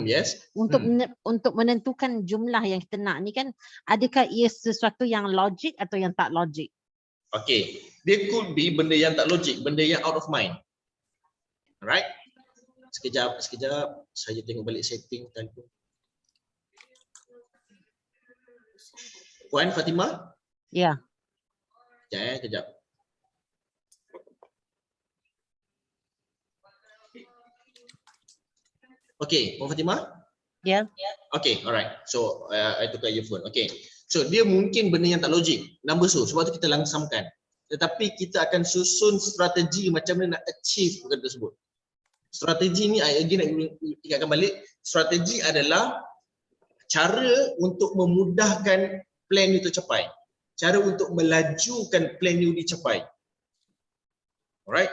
[SPEAKER 1] yes.
[SPEAKER 3] Untuk menentukan jumlah yang kita nak ni kan, adakah ia sesuatu yang logik atau yang tak logik?
[SPEAKER 1] Okay. There could be benda yang tak logik, benda yang out of mind. Alright. Sekejap. Saya tengok balik setting telefon. Puan Fatimah?
[SPEAKER 3] Ya.
[SPEAKER 1] Kejap. Okay, Puan Fatimah?
[SPEAKER 3] Ya.
[SPEAKER 1] Okay, alright. So, I tukar earphone. Okay. So, dia mungkin benda yang tak logik. Number so, sebab tu kita langsamkan. Tetapi kita akan susun strategi macam mana nak achieve benda tersebut. Strategi ni, I again nak ingatkan balik, strategi adalah cara untuk memudahkan plan itu tercapai. Cara untuk melajukan plan itu dicapai. Alright?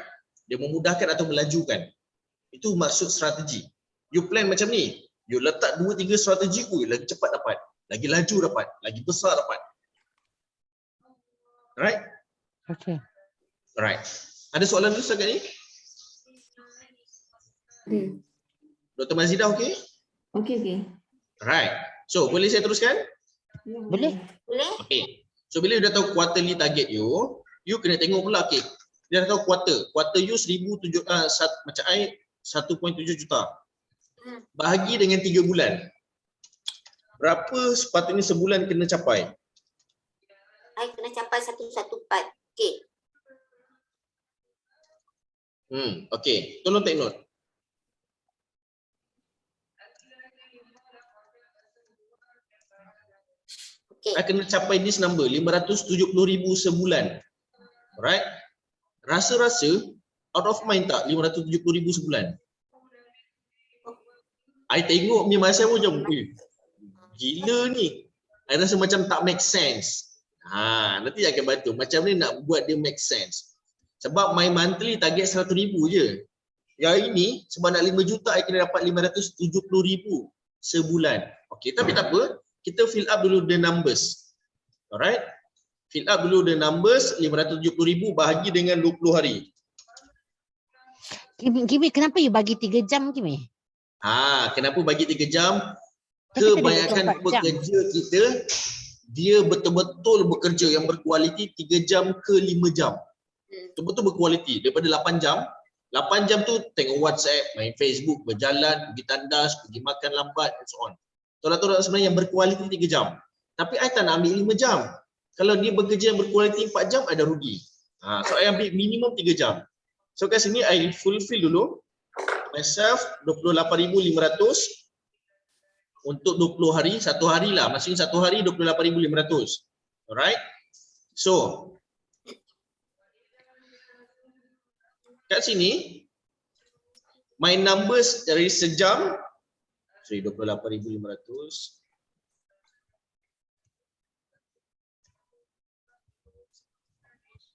[SPEAKER 1] Dia memudahkan atau melajukan. Itu maksud strategi. You plan macam ni, you letak 2-3 strategi, lagi cepat dapat, lagi laju dapat, lagi besar dapat. Alright?
[SPEAKER 3] Okay.
[SPEAKER 1] Alright. Ada soalan dulu setakat ni? Dr. Mazidah okey?
[SPEAKER 4] Okey.
[SPEAKER 1] Alright. So, boleh saya teruskan?
[SPEAKER 3] Boleh?
[SPEAKER 5] Boleh?
[SPEAKER 1] Okay. So, bila you dah tahu quarterly target you kena tengok pula, okay. Dia dah tahu quarter you 1,700, macam I 1.7 juta. Bahagi dengan 3 bulan. Berapa sepatutnya sebulan kena capai?
[SPEAKER 5] I kena capai 114K.
[SPEAKER 1] Okay. Tolong take note.
[SPEAKER 5] Okay.
[SPEAKER 1] I kena capai this number, 570,000 sebulan. Alright? Rasa-rasa out of mind tak 570,000 sebulan? I tengok ni masa pun macam, gila ni. I rasa macam tak make sense. Nanti I akan bantu. Macam ni nak buat dia make sense. Sebab my monthly target 100,000 je. Yang ini, sebab nak 5 juta, I kena dapat 570,000 sebulan. Okay, tapi tak apa. Kita fill up dulu the numbers. Alright? Fill up dulu the numbers, 570,000 bahagi dengan 20 hari.
[SPEAKER 3] Kimi, kenapa you bagi 3 jam, Kimi?
[SPEAKER 1] Kenapa bagi 3 jam?
[SPEAKER 3] Tapi tadi
[SPEAKER 1] Kebanyakan
[SPEAKER 3] 24 jam.
[SPEAKER 1] pekerja kita, dia betul-betul bekerja yang berkualiti 3 jam ke 5 jam. Betul-betul berkualiti. Daripada 8 jam, 8 jam tu tengok WhatsApp, main Facebook, berjalan, pergi tandas, pergi makan lambat, and so on. Tolak-tolak sebenarnya yang berkualiti 3 jam. Tapi I tak nak ambil 5 jam. Kalau dia bekerja yang berkualiti 4 jam, I dah rugi. So I ambil minimum 3 jam. So kat sini I fulfill dulu myself 28,500 untuk 20 hari, 1 hari lah. Maksudnya 1 hari 28,500. Alright? So kat sini my numbers dari sejam 28,500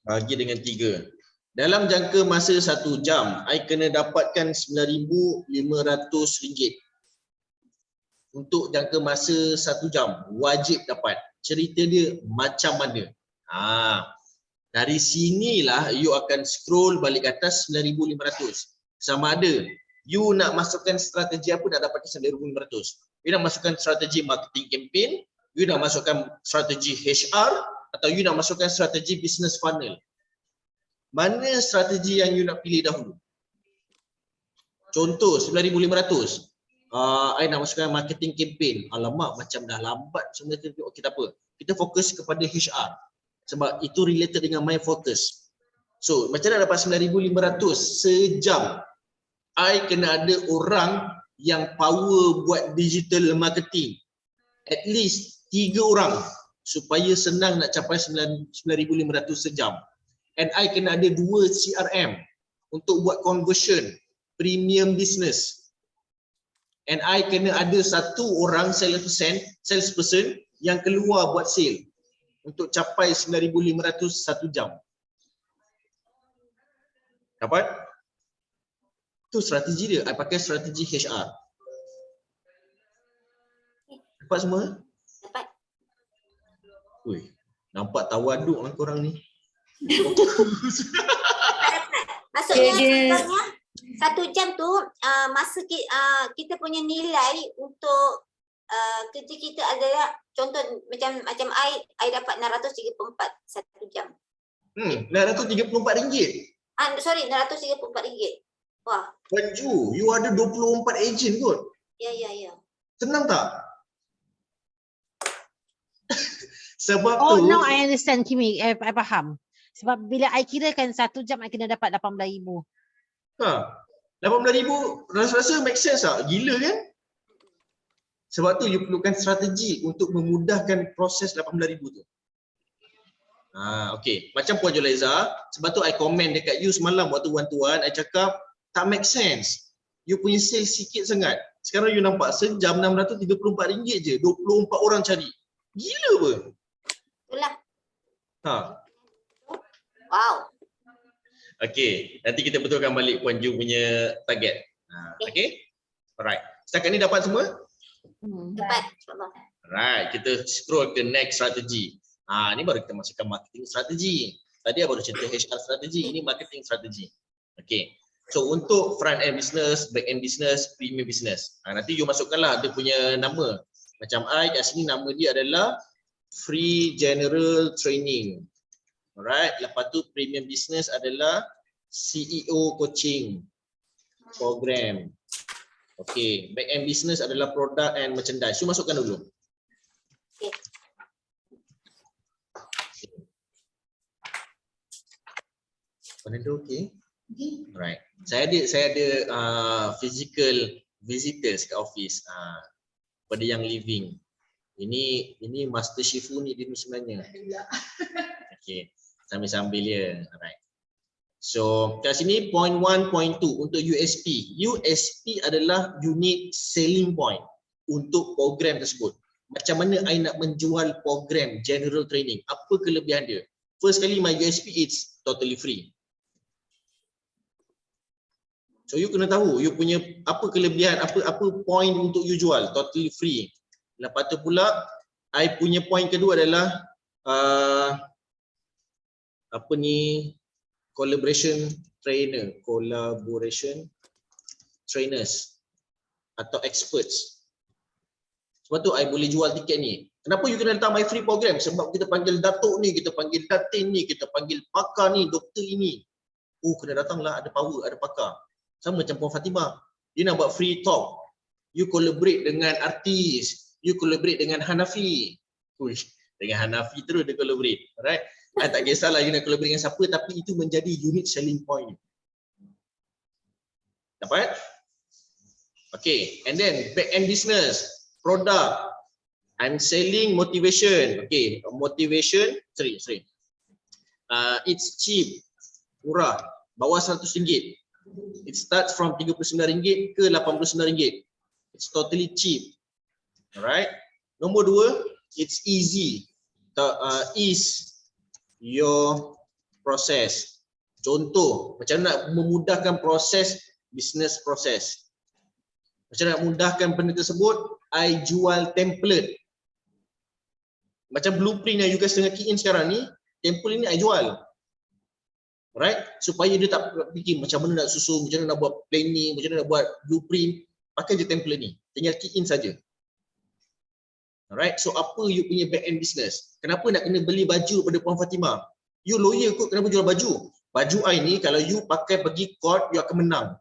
[SPEAKER 1] bagi dengan 3. Dalam jangka masa 1 jam, I kena dapatkan RM9,500 untuk jangka masa 1 jam. Wajib dapat. Cerita dia macam mana? Dari sinilah you akan scroll balik ke atas 9,500. Sama ada you nak masukkan strategi apa nak dapatkan 9,500. You nak masukkan strategi marketing campaign, you nak masukkan strategi HR, atau you nak masukkan strategi business funnel. Mana strategi yang you nak pilih dahulu? Contoh 9,500. I nak masukkan marketing campaign. Alamak, macam dah lambat semua tu. Okey, tak apa. Kita fokus kepada HR. Sebab itu related dengan my focus. So, macam mana dapat 9,500 sejam? I kena ada orang yang power buat digital marketing. At least 3 orang supaya senang nak capai 9,500 sejam. And I kena ada 2 CRM untuk buat conversion, premium business. And I kena ada 1 orang salesperson yang keluar buat sale untuk capai 9,500 1 jam. Dapat? Itu strategi dia. I pakai strategi HR. Dapat semua?
[SPEAKER 5] Dapat.
[SPEAKER 1] Ui, nampak tawaduk lah korang ni.
[SPEAKER 5] Maksudnya
[SPEAKER 4] Dia-
[SPEAKER 5] contohnya 1 jam tu masa kita punya nilai untuk kerja kita adalah contoh macam I dapat 634 1 jam.
[SPEAKER 1] RM634.
[SPEAKER 5] Sorry, RM634. Wah,
[SPEAKER 1] Panju, you ada 24 agent kot.
[SPEAKER 5] ya.
[SPEAKER 1] Senang tak? Sebab
[SPEAKER 3] Oh,
[SPEAKER 1] tu
[SPEAKER 3] now I understand, Kimi. I faham. Sebab bila I kirakan 1 jam, I kena dapat 18,000.
[SPEAKER 1] 18,000 rasa-rasa make sense tak? Gila kan? Sebab tu you perlukan strategi untuk memudahkan proses 18,000 tu. Okay. Macam Puan Julaiza, sebab tu I komen dekat you semalam waktu one-to-one, I cakap tak make sense. You punya sales sikit sangat. Sekarang you nampak sejam RM634 je, 24 orang cari. Gila apa?
[SPEAKER 5] Itulah.
[SPEAKER 1] Wow. Okay, nanti kita betulkan balik Puan Ju punya target. Okay? Alright. Setakat ni dapat semua?
[SPEAKER 5] Dapat. InsyaAllah.
[SPEAKER 1] Alright, kita scroll ke next strategi. Ni baru kita masukkan marketing strategi. Tadi baru cerita HR strategi, ini marketing strategi. Okay. So untuk front end business, back end business, premium business. Nanti you masukkanlah dia punya nama. Macam I kat sini nama dia adalah Free General Training. Alright, lepas tu premium business adalah CEO Coaching Program. Okay, back end business adalah product and merchandise. You masukkan dulu.
[SPEAKER 5] Okay.
[SPEAKER 1] Benda okay? Alright. Saya ada physical visitors kat office pada yang living. Ini Master Shifu ni dia sebenarnya. Okay. Sambil-sambil dia. Alright. So kat sini point 1, point 2 untuk USP. USP adalah unique selling point untuk program tersebut. Macam mana I nak menjual program general training? Apa kelebihan dia? First kali my USP it's totally free. So you kena tahu you punya apa kelebihan, apa point untuk you jual, totally free. Lepas tu pula I punya point kedua adalah collaboration trainers atau experts. Sebab tu I boleh jual tiket ni. Kenapa you kena datang my free program? Sebab kita panggil datuk ni, kita panggil datin ni, kita panggil pakar ni, doktor ini. Kena datanglah, ada power, ada pakar. Sama macam Puan Fatimah, dia nak buat free talk. You collaborate dengan artis, you collaborate dengan Hanafi. Dengan Hanafi terus dia collaborate. Alright? Tak kisahlah you nak collaborate dengan siapa, tapi itu menjadi unique selling point. Dapat? Okay, and then back end business, product. I'm selling motivation. Okay, motivation, sorry. It's cheap, murah, bawah RM100. It starts from RM39 ke RM89. It's totally cheap. Alright. Nombor 2, it's easy. Ease your process. Contoh, macam nak memudahkan proses business proses. Macam nak mudahkan benda tersebut, I jual template. Macam blueprint yang you guys tengah key in sekarang ni, template ni I jual. Alright, supaya dia tak fikir macam mana nak susun, macam mana nak buat planning, macam mana nak buat blueprint, pakai je template ni, tinggal key in saja. Alright, so apa you punya back end business? Kenapa nak kena beli baju pada Puan Fatimah? You lawyer kot, kenapa jual baju? Baju I ni kalau you pakai pergi court, you akan menang.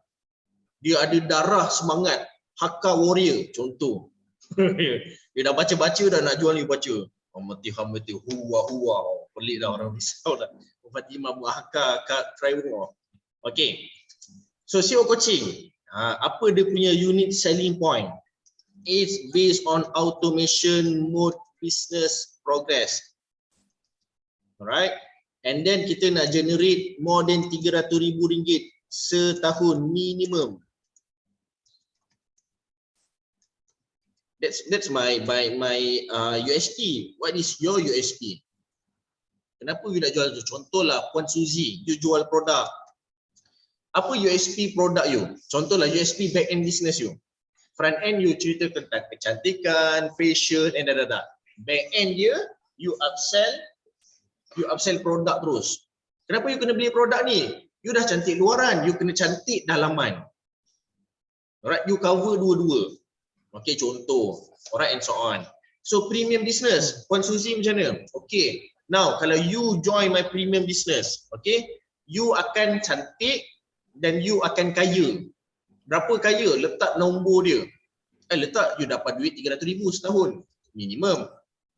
[SPEAKER 1] Dia ada darah semangat, Hakka Warrior contoh. Dia dah baca-baca dah nak jual, you baca. Hamati huwa, pelik dah orang risau dah. Fatimah Muhaka try war. Okay. So SEO coaching, apa dia punya unique selling point? It's based on automation mode business progress. Alright. And then kita nak generate more than RM300,000 setahun minimum. That's my USP. What is your USP? Kenapa you nak jual tu? Contohlah Puan Suzy, you jual produk. Apa USP produk you? Contohlah USP back end business you. Front end you cerita tentang kecantikan, fashion and dah. Back end dia you upsell produk terus. Kenapa you kena beli produk ni? You dah cantik luaran, you kena cantik dalaman. Alright, you cover dua-dua. Okay, contoh. Alright, and so on. So premium business, Puan Suzy macam mana? Okay. Now, kalau you join my premium business, okay, you akan cantik dan you akan kaya. Berapa kaya? Letak nombor dia. Letak you dapat duit RM300,000 setahun minimum.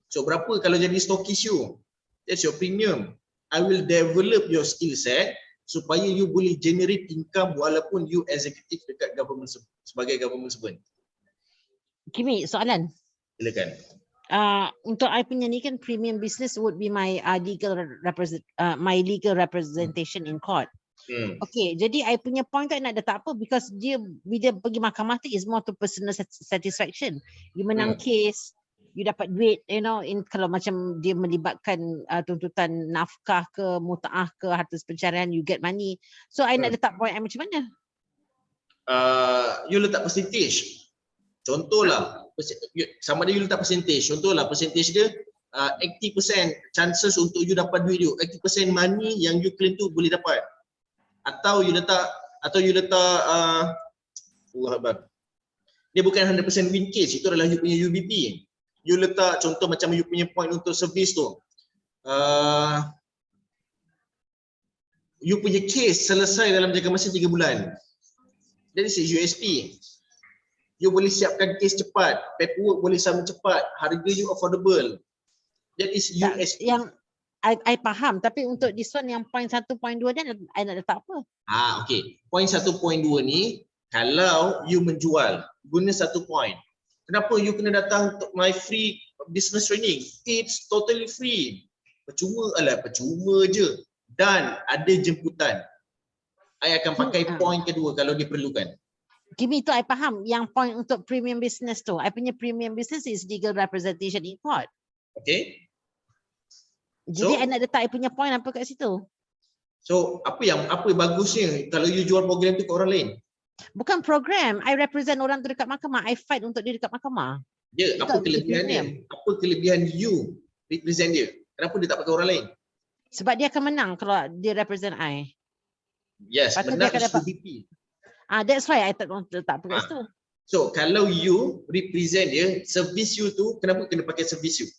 [SPEAKER 1] So berapa kalau jadi stokis you? That's your premium. I will develop your skill set supaya you boleh generate income walaupun you executive dekat government sebagai government servant.
[SPEAKER 3] Kimi, soalan.
[SPEAKER 1] Silakan.
[SPEAKER 3] Untuk I punya ni kan premium business would be my legal representation in court. Okay, jadi I punya point tu I nak tak apa because dia bila pergi mahkamah tu is more to personal satisfaction. You menang case, you dapat duit, you know, kalau macam dia melibatkan tuntutan nafkah ke, mutaah ke, harta pencarian, you get money. So I nak letak point I macam mana?
[SPEAKER 1] You letak percentage. Contohlah, sama ada you letak percentage. Contohlah percentage dia 80% chances untuk you dapat duit you. 80% money yang you claim tu boleh dapat. Atau you letak Allah Akbar. Dia bukan 100% win case, itu adalah you punya UBP. You letak contoh macam you punya point untuk servis tu. You punya case selesai dalam jangka masa 3 bulan. That is USP. You boleh siapkan case cepat, paperwork boleh sama cepat, harga you affordable. That is USP.
[SPEAKER 3] Yang I faham, tapi untuk this one yang point 1, point 2 ni I nak letak apa?
[SPEAKER 1] Okay. Point 1, point 2 ni, kalau you menjual, guna 1 point. Kenapa you kena datang untuk my free business training? It's totally free. Percuma je. Dan ada jemputan. I akan pakai point kedua kalau diperlukan.
[SPEAKER 3] Kimi, tu I faham. Yang point untuk premium business tu, I punya premium business is legal representation in court.
[SPEAKER 1] Okay.
[SPEAKER 3] Jadi I nak letak I punya point apa kat situ?
[SPEAKER 1] So apa bagusnya kalau you jual program tu ke orang lain?
[SPEAKER 3] Bukan program, I represent orang tu dekat mahkamah, I fight untuk dia dekat mahkamah.
[SPEAKER 1] Ya, apa kelebihan dia? Apa kelebihan you represent dia? Kenapa dia tak pakai orang lain?
[SPEAKER 3] Sebab dia akan menang kalau dia represent I.
[SPEAKER 1] Yes,
[SPEAKER 3] Patut
[SPEAKER 1] menang
[SPEAKER 3] dia akan
[SPEAKER 1] is
[SPEAKER 3] dapat
[SPEAKER 1] UBP.
[SPEAKER 3] That's why I tak letak apa kat situ.
[SPEAKER 1] So kalau you represent dia, servis you tu kenapa kena pakai servis you?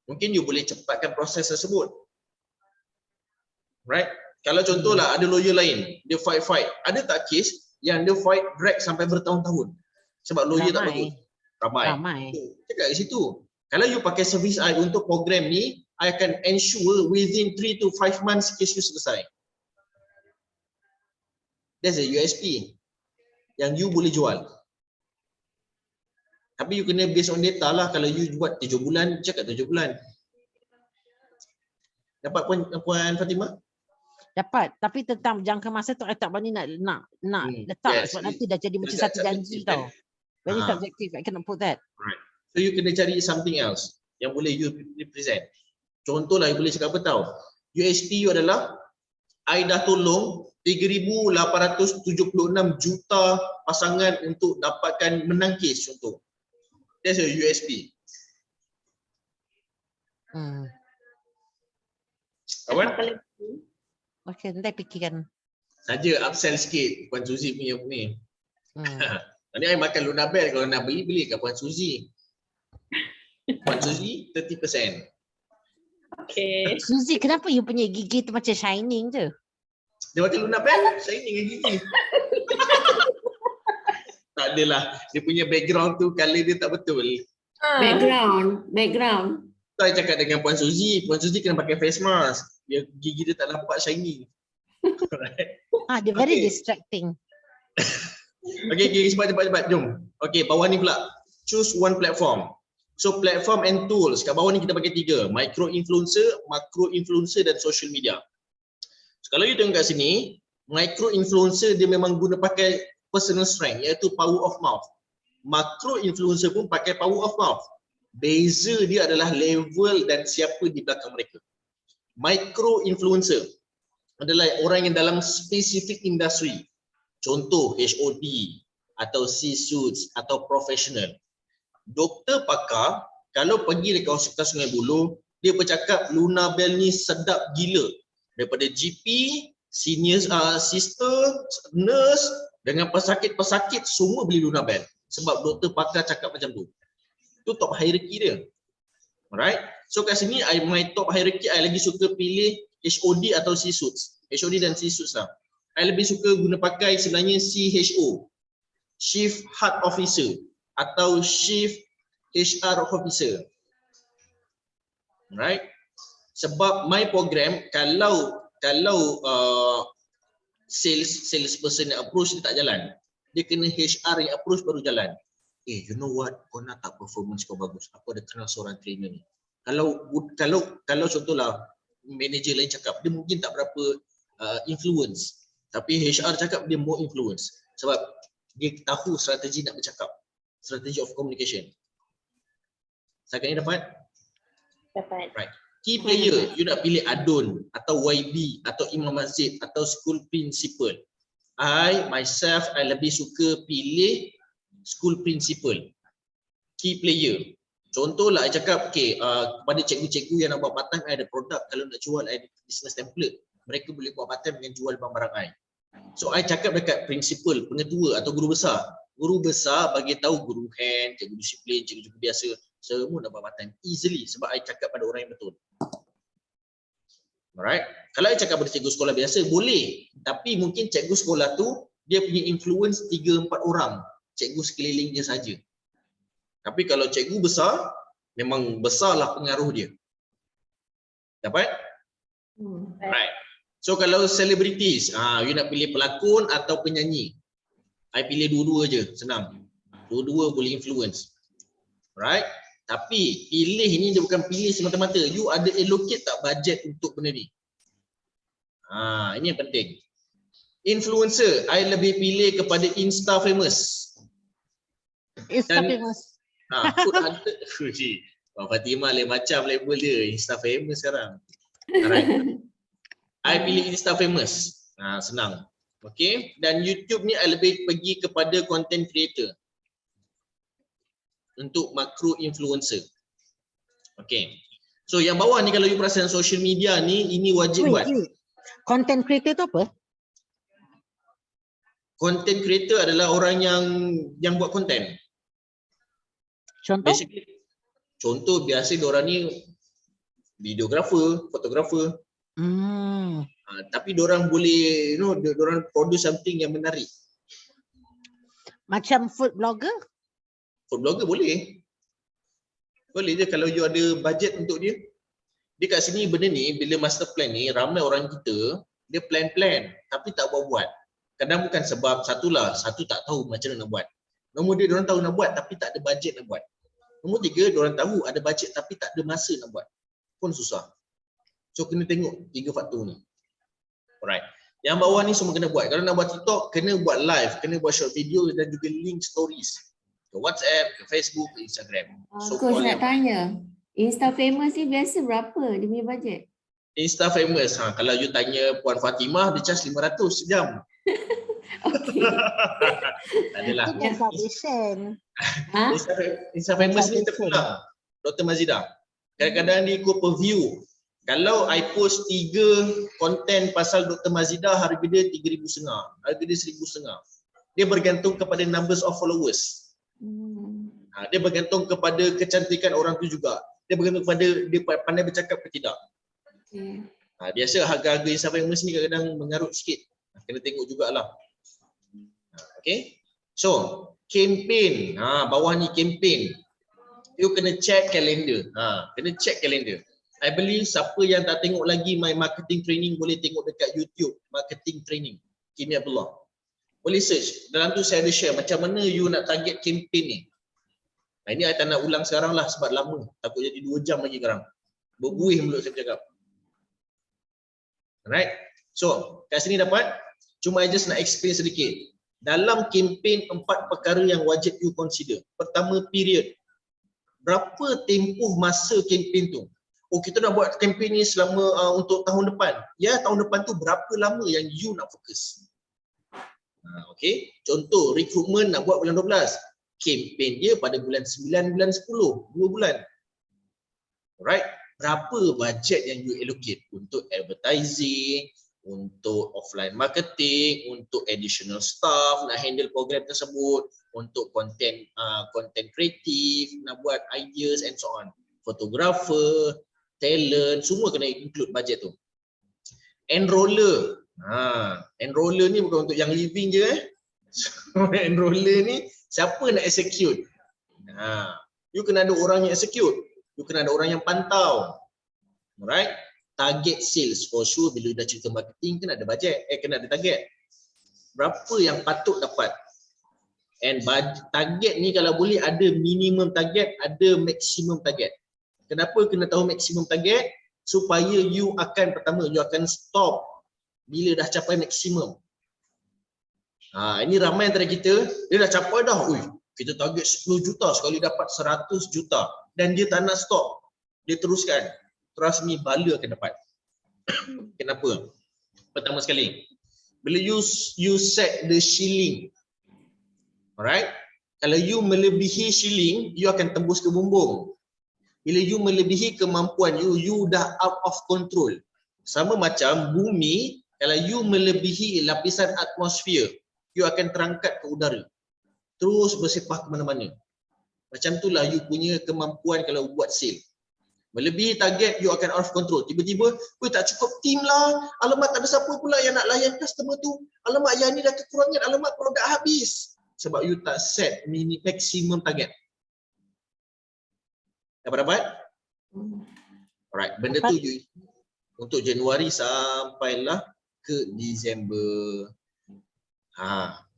[SPEAKER 1] Mungkin you boleh cepatkan proses tersebut. Right? Kalau contohlah ada lawyer lain, dia fight. Ada tak case yang dia fight drag sampai bertahun-tahun? Sebab lawyer tak bagus. Ramai. Cakap kat situ. Kalau you pakai servis I untuk program ni, I akan ensure within 3 to 5 months case you selesai. That's a USP yang you boleh jual. Tapi you kena based on data lah. Kalau you buat 7 bulan, cakap 7 bulan. Dapat Puan Fatimah?
[SPEAKER 3] Dapat, tapi tentang jangka masa tu I tak berani nak letak sebab nanti dah jadi macam satu janji tau. Very subjective, I cannot put that.
[SPEAKER 1] Right. So you kena cari something else yang boleh you represent. Contohlah you boleh cakap apa tau. USP you adalah I dah tolong 3,876 juta pasangan untuk dapatkan menang kes contoh. That's a USP. Kawan?
[SPEAKER 3] Okay, nanti fikirkan.
[SPEAKER 1] Saja upsell sikit Puan Suzy punya ni. Nanti I makan Luna Bell, kalau nak beli kat Puan Suzy. Puan Suzy 30%.
[SPEAKER 2] Okay.
[SPEAKER 3] Suzy, kenapa you punya gigi tu macam shining je?
[SPEAKER 1] Dia makan Luna Bell, shining dengan gigi. Tak adalah, dia punya background tu color dia tak betul.
[SPEAKER 4] Background.
[SPEAKER 1] Saya cakap dengan Puan Suzy kena pakai face mask. Dia gigi dia tak nampak shiny.
[SPEAKER 3] Dia very distracting.
[SPEAKER 1] Okay, cepat, jom. Okay, bawah ni pula. Choose one platform. So platform and tools. Kat bawah ni kita pakai 3. Micro influencer, macro influencer dan social media. So, kalau you tengok kat sini, micro influencer dia memang guna pakai personal strength, iaitu power of mouth. Macro influencer pun pakai power of mouth. Beza dia adalah level dan siapa di belakang mereka. Micro influencer adalah orang yang dalam spesifik industri. Contoh HOD atau C-suits atau professional. Doktor pakar kalau pergi dekat hospital Sungai Buloh, dia bercakap Luna Bell ni sedap gila. Daripada GP, senior sister, nurse dengan pesakit-pesakit semua beli Luna Bell sebab doktor pakar cakap macam tu. Itu top hierarchy dia. Alright. So kat sini my top hierarchy I lagi suka pilih HOD atau C-suits. HOD dan C-suits lah. I lebih suka guna pakai sebenarnya CHO, Chief Heart Officer atau Chief HR Officer. Right? Sebab my program kalau kalau salesperson yang approach dia tak jalan, dia kena HR yang approach baru jalan. You know what, kau nak tak performance kau bagus, aku ada kenal seorang trainer ni. Kalau contohlah manager lain cakap, dia mungkin tak berapa influence, tapi HR cakap dia more influence sebab dia tahu strategi nak bercakap, strategi of communication. Setakat ni dapat?
[SPEAKER 2] Dapat.
[SPEAKER 1] Right. Key player, you nak pilih Adun atau YB atau Imam Masjid atau school principal. I lebih suka pilih school principal. Key player. Contohlah I cakap kepada cikgu-cikgu yang nak buat part time, I ada produk, kalau nak jual I ada business template. Mereka boleh buat part time dengan jual barang-barang I. So I cakap dekat principal, pengetua atau guru besar. Guru besar bagi tahu guru hand, cikgu disiplin, cikgu biasa, semua nak buat part time easily sebab I cakap pada orang yang betul. Alright. Kalau I cakap pada cikgu sekolah biasa boleh, tapi mungkin cikgu sekolah tu dia punya influence 3-4 orang, cikgu sekeliling dia saja. Tapi kalau cikgu besar, memang besarlah pengaruh dia. Dapat? Right. So kalau celebrities, you nak pilih pelakon atau penyanyi? I pilih dua-dua je, senang. Dua-dua boleh influence. Right? Tapi pilih ni dia bukan pilih semata-mata. You ada allocate tak budget untuk benda ni? Ini yang penting. Influencer, I lebih pilih kepada Insta famous.
[SPEAKER 3] Insta famous.
[SPEAKER 1] Food hunter. Fatimah lain macam label dia. Insta famous sekarang. Alright. I pilih Insta famous. Senang. Okay. Dan YouTube ni I lebih pergi kepada content creator. Untuk makro influencer. Okay. So yang bawah ni kalau you perasan social media ni, ini wajib buat.
[SPEAKER 3] Content creator tu apa?
[SPEAKER 1] Content creator adalah orang yang buat konten.
[SPEAKER 3] Contoh?
[SPEAKER 1] Basically, contoh biasa diorang ni videographer, fotografer. Tapi diorang boleh, diorang produce something yang menarik.
[SPEAKER 3] Macam food blogger?
[SPEAKER 1] Food blogger boleh. Boleh je kalau you ada budget untuk dia. Dia kat sini benda ni, bila master plan ni, ramai orang kita, dia plan-plan tapi tak buat-buat. Kadang bukan sebab satu tak tahu macam mana nak buat. Nombor 2, diorang tahu nak buat tapi tak ada budget nak buat. Nombor 3, diorang tahu ada budget tapi tak ada masa nak buat. Pun susah. So kena tengok 3 faktor ni. Alright. Yang bawah ni semua kena buat. Kalau nak buat TikTok, kena buat live, kena buat short video dan juga link stories. Ke WhatsApp, ke Facebook, ke Instagram. So
[SPEAKER 4] Coach nak tanya, Insta famous ni biasa berapa dia punya budget?
[SPEAKER 1] Insta famous, kalau you tanya Puan Fatimah, dia charge 500 sejam.
[SPEAKER 4] Okay.
[SPEAKER 1] Adalah. Insta famous ni terpulang. Dr. Mazidah. Kadang-kadang dia ikut per view. Kalau I post 3 konten pasal Dr. Mazidah, harga dia 3,500. Harga dia 1,500. Dia bergantung kepada numbers of followers. Dia bergantung kepada kecantikan orang tu juga. Dia bergantung kepada dia pandai bercakap ke tidak. Biasa harga-harga Insta famous ni kadang-kadang mengarut sikit. Kena tengok jugalah. Okay. So, campaign. Bawah ni campaign. You kena check kalender. Kena check kalender. I believe siapa yang tak tengok lagi my marketing training boleh tengok dekat YouTube marketing training Kimi Abdullah. Boleh search. Dalam tu saya ada share macam mana you nak target campaign ni. Ini I tak nak ulang sekarang lah sebab lama. Takut jadi 2 jam lagi sekarang. Berbuih mulut saya bercakap. Alright. So, kat sini dapat. Cuma I just nak explain sedikit. Dalam campaign 4 perkara yang wajib you consider. Pertama, period. Berapa tempoh masa campaign tu? Kita nak buat campaign ni selama untuk tahun depan. Ya, tahun depan tu berapa lama yang you nak fokus? Okay. Contoh, recruitment nak buat bulan 12. Campaign dia pada bulan 9, bulan 10. 2 bulan. Alright. Berapa budget yang you allocate untuk advertising, untuk offline marketing, untuk additional staff, nak handle program tersebut, untuk content kreatif, nak buat ideas and so on. Photographer, talent, semua kena include budget tu. Enroller. Enroller ni bukan untuk yang living je. Enroller ni siapa nak execute? You kena ada orang yang execute. You kena ada orang yang pantau. Alright? target sales for sure. Bila dah cerita marketing kan ada budget, kena ada target. Berapa yang patut dapat? And target ni kalau boleh ada minimum target, ada maximum target. Kenapa kena tahu maximum target? Supaya you akan pertama, you akan stop bila dah capai maksimum. Ini ramai antara kita, dia dah capai dah, kita target 10 juta, sekali dapat 100 juta. Dan dia tak nak stop, dia teruskan. Trust me, bala akan dapat. Kenapa? Pertama sekali, bila you set the ceiling, alright? Kalau you melebihi ceiling, you akan tembus ke bumbung. Bila you melebihi kemampuan you dah out of control. Sama macam bumi, kalau you melebihi lapisan atmosfer, you akan terangkat ke udara. Terus bersepah ke mana-mana. Macam itulah you punya kemampuan kalau buat sale. Melebihi target, you akan out of control. Tiba-tiba, tak cukup team lah. Alamak, tak ada siapa pula yang nak layan customer tu. Alamak, yang ni dah kekurangan. Alamak, produk habis. Sebab you tak set maximum target. Dapat? Alright, benda tu you untuk Januari sampailah ke Disember.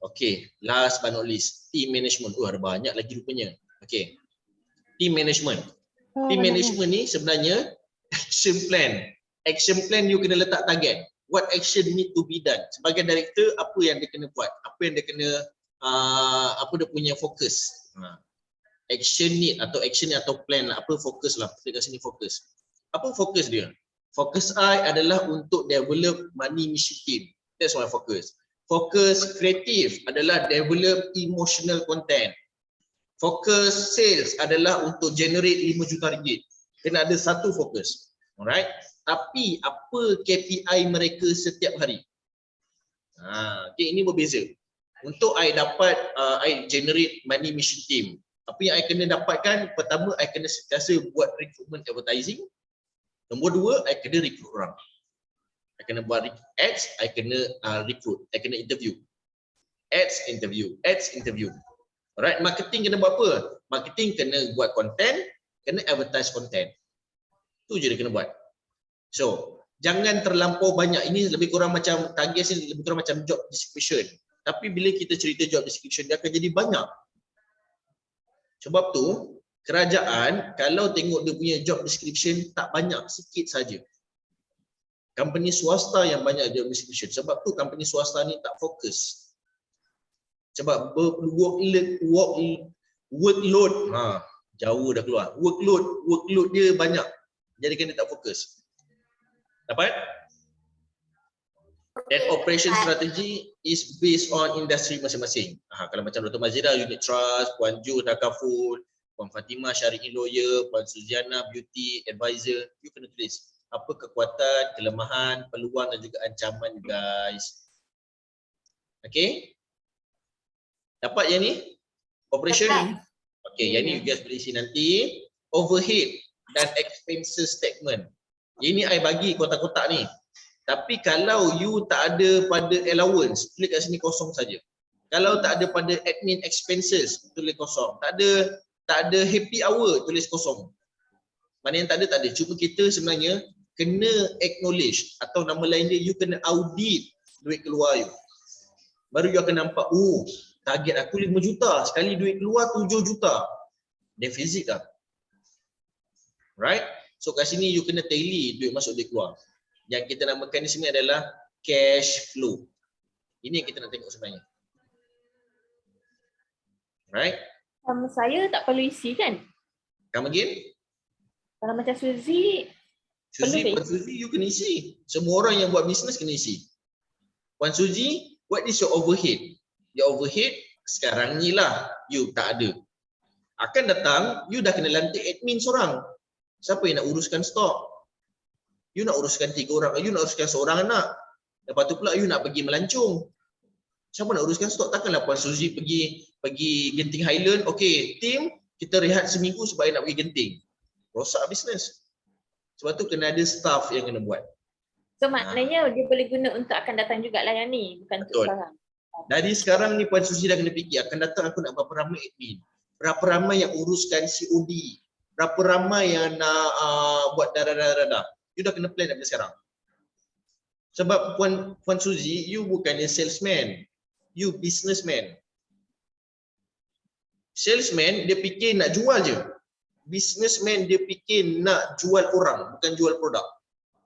[SPEAKER 1] Okay, last but not least, team management. Ada banyak lagi rupanya. Okay, team management. Team management ni sebenarnya action plan. Action plan you kena letak target. What action need to be done? Sebagai director, apa yang dia kena buat? Apa yang dia kena, apa dia punya fokus? Action need atau action atau plan lah. Apa fokus lah? Kita kat sini fokus. Apa fokus dia? Fokus I adalah untuk develop money mission team. That's my focus. Fokus kreatif adalah develop emotional content. Fokus sales adalah untuk generate 5 juta ringgit. Kena ada satu fokus. Alright. Tapi apa KPI mereka setiap hari? Okay, ini berbeza. Untuk I dapat, I generate money mission team. Apa yang I kena dapatkan? Pertama, I kena sentiasa buat recruitment advertising. Nombor 2, I kena recruit orang. I kena buat ads, I kena recruit, I kena interview. Ads, interview, ads, interview. Alright, marketing kena buat apa? Marketing kena buat content, kena advertise content. Tu je dia kena buat. So, jangan terlampau banyak. Ini lebih kurang macam target ni, lebih kurang macam job description. Tapi bila kita cerita job description, dia akan jadi banyak. Sebab tu, kerajaan kalau tengok dia punya job description tak banyak, sikit saja. Company swasta yang banyak job description. Sebab tu company swasta ni tak fokus. Sebab workload, jauh dah keluar. Workload dia banyak. Jadi dia tak fokus. Dapat? And operation strategy is based on industri masing-masing. Kalau macam Dr. Mazira, Unit Trust, Puan Ju, Dakaful, Puan Fatimah, Syari'i Lawyer, Puan Suziana, Beauty Advisor, you kena tulis apa kekuatan, kelemahan, peluang dan juga ancaman guys. Okay? Dapat yang ni? Operation? Okay, yang ni you guys boleh isi nanti. Overhead dan expenses statement. Ini I bagi kotak-kotak ni. Tapi kalau you tak ada pada allowance, tulis kat sini kosong saja. Kalau tak ada pada admin expenses, tulis kosong. Tak ada happy hour, tulis kosong. Mana yang tak ada, tak ada. Cuma kita sebenarnya kena acknowledge atau nama lain dia, you kena audit duit keluar you. Baru you akan nampak, target aku 5 juta, sekali duit keluar 7 juta. Defisit lah. Right? So kat sini you kena tally duit masuk duit keluar. Yang kita namakan di sini adalah cash flow. Ini yang kita nak tengok sebenarnya. Right?
[SPEAKER 2] Saya tak perlu isi kan?
[SPEAKER 1] Come again?
[SPEAKER 2] Kalau macam Suzy,
[SPEAKER 1] Puan Suzy you kena isi. Semua orang yang buat bisnes kena isi. Puan Suzy, what is your overhead? Your overhead sekarang ni lah you tak ada. Akan datang, you dah kena lantik admin seorang. Siapa yang nak uruskan stok? You nak uruskan 3 orang, you nak uruskan seorang anak. Lepas tu pula you nak pergi melancong. Siapa nak uruskan stok? Takkanlah Puan Suzy pergi Genting Highland. Okay, team kita rehat seminggu sebab nak pergi Genting. Rosak bisnes. Sebab tu kena ada staff yang kena buat.
[SPEAKER 2] So maknanya dia boleh guna untuk akan datang jugalah yang ni, bukan untuk sekarang.
[SPEAKER 1] Dari sekarang ni Puan Suzy dah kena fikir, akan datang aku nak berapa ramai admin, berapa ramai yang uruskan COD, berapa ramai yang nak buat darah-darah. You dah kena plan daripada sekarang. Sebab Puan Suzy, you bukannya salesman. You businessman. Salesman dia fikir nak jual je. Businessman dia fikir nak jual orang, bukan jual produk.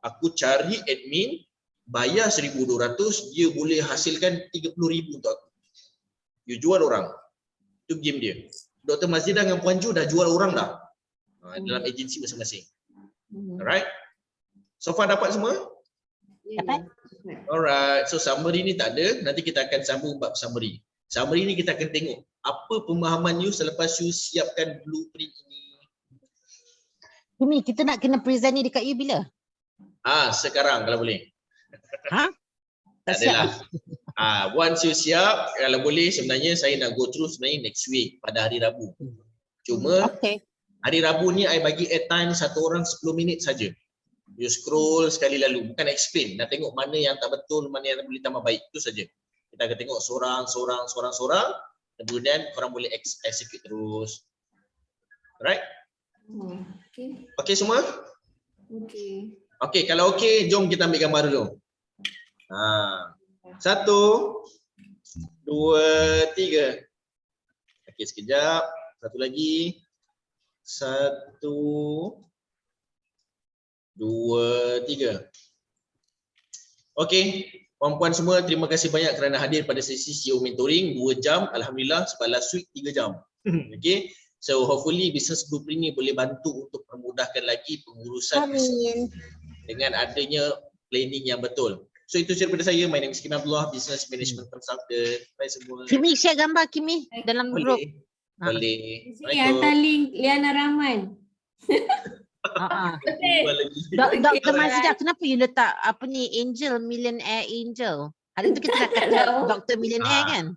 [SPEAKER 1] Aku cari admin, bayar 1,200, dia boleh hasilkan 30,000 untuk aku. You jual orang. Itu game dia. Dr. Mazida dengan Puan Ju dah jual orang dah. Dalam agensi masing-masing. Alright? So far dapat semua?
[SPEAKER 3] Dapat.
[SPEAKER 1] Alright. So summary ni tak ada. Nanti kita akan sambung bab summary. Summary ni kita akan tengok apa pemahaman you selepas you siapkan blueprint ini.
[SPEAKER 3] Kimi, kita nak kena present ni dekat you bila?
[SPEAKER 1] Sekarang kalau boleh.
[SPEAKER 3] Ha?
[SPEAKER 1] Tak adalah. Once you siap, kalau boleh sebenarnya saya nak go through sebenarnya next week pada hari Rabu. Cuma
[SPEAKER 3] Okay.
[SPEAKER 1] hari Rabu ni I bagi airtime satu orang 10 minit saja. You scroll sekali lalu, bukan explain. Nak tengok mana yang tak betul, mana yang boleh tambah baik. Itu saja. Kita akan tengok seorang. Kemudian korang boleh execute terus. Alright?
[SPEAKER 4] Okay.
[SPEAKER 1] Okay semua?
[SPEAKER 4] Okay.
[SPEAKER 1] Okay, kalau okay, jom kita ambil gambar dulu. 1, 2, 3. Okay, sekejap. Satu lagi. 1, 2, 3. Okay, puan-puan semua, terima kasih banyak kerana hadir pada sesi CEO Mentoring 2 jam. Alhamdulillah, sebab last week 3 jam. Okay, so hopefully business blueprint ni boleh bantu untuk memudahkan lagi pengurusan
[SPEAKER 2] Amin.
[SPEAKER 1] dengan adanya planning yang betul. So itu daripada saya. My name is Kimi Abdullah, Business Management Consultant. Bye semua.
[SPEAKER 3] Kimi, share gambar Kimi dalam group.
[SPEAKER 1] Boleh.
[SPEAKER 4] Hantar link Liana Rahman.
[SPEAKER 3] Dr. Mazida, kenapa you letak apa ni Angel, Millionaire Angel? Hari tu kita dah kata Dr. Millionaire kan?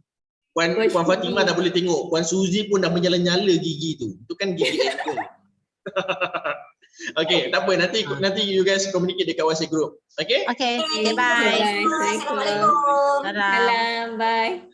[SPEAKER 1] Puan Fatimah dah boleh tengok. Puan Suzy pun dah menyala-nyala gigi tu. Itu kan gigi Angel. Okay, tak apa. Nanti you guys communicate dekat WhatsApp group. Okay?
[SPEAKER 3] Okay,
[SPEAKER 4] Okay,
[SPEAKER 3] bye.
[SPEAKER 4] bye.
[SPEAKER 5] Assalamualaikum.
[SPEAKER 3] Salam.
[SPEAKER 4] Salam. Bye.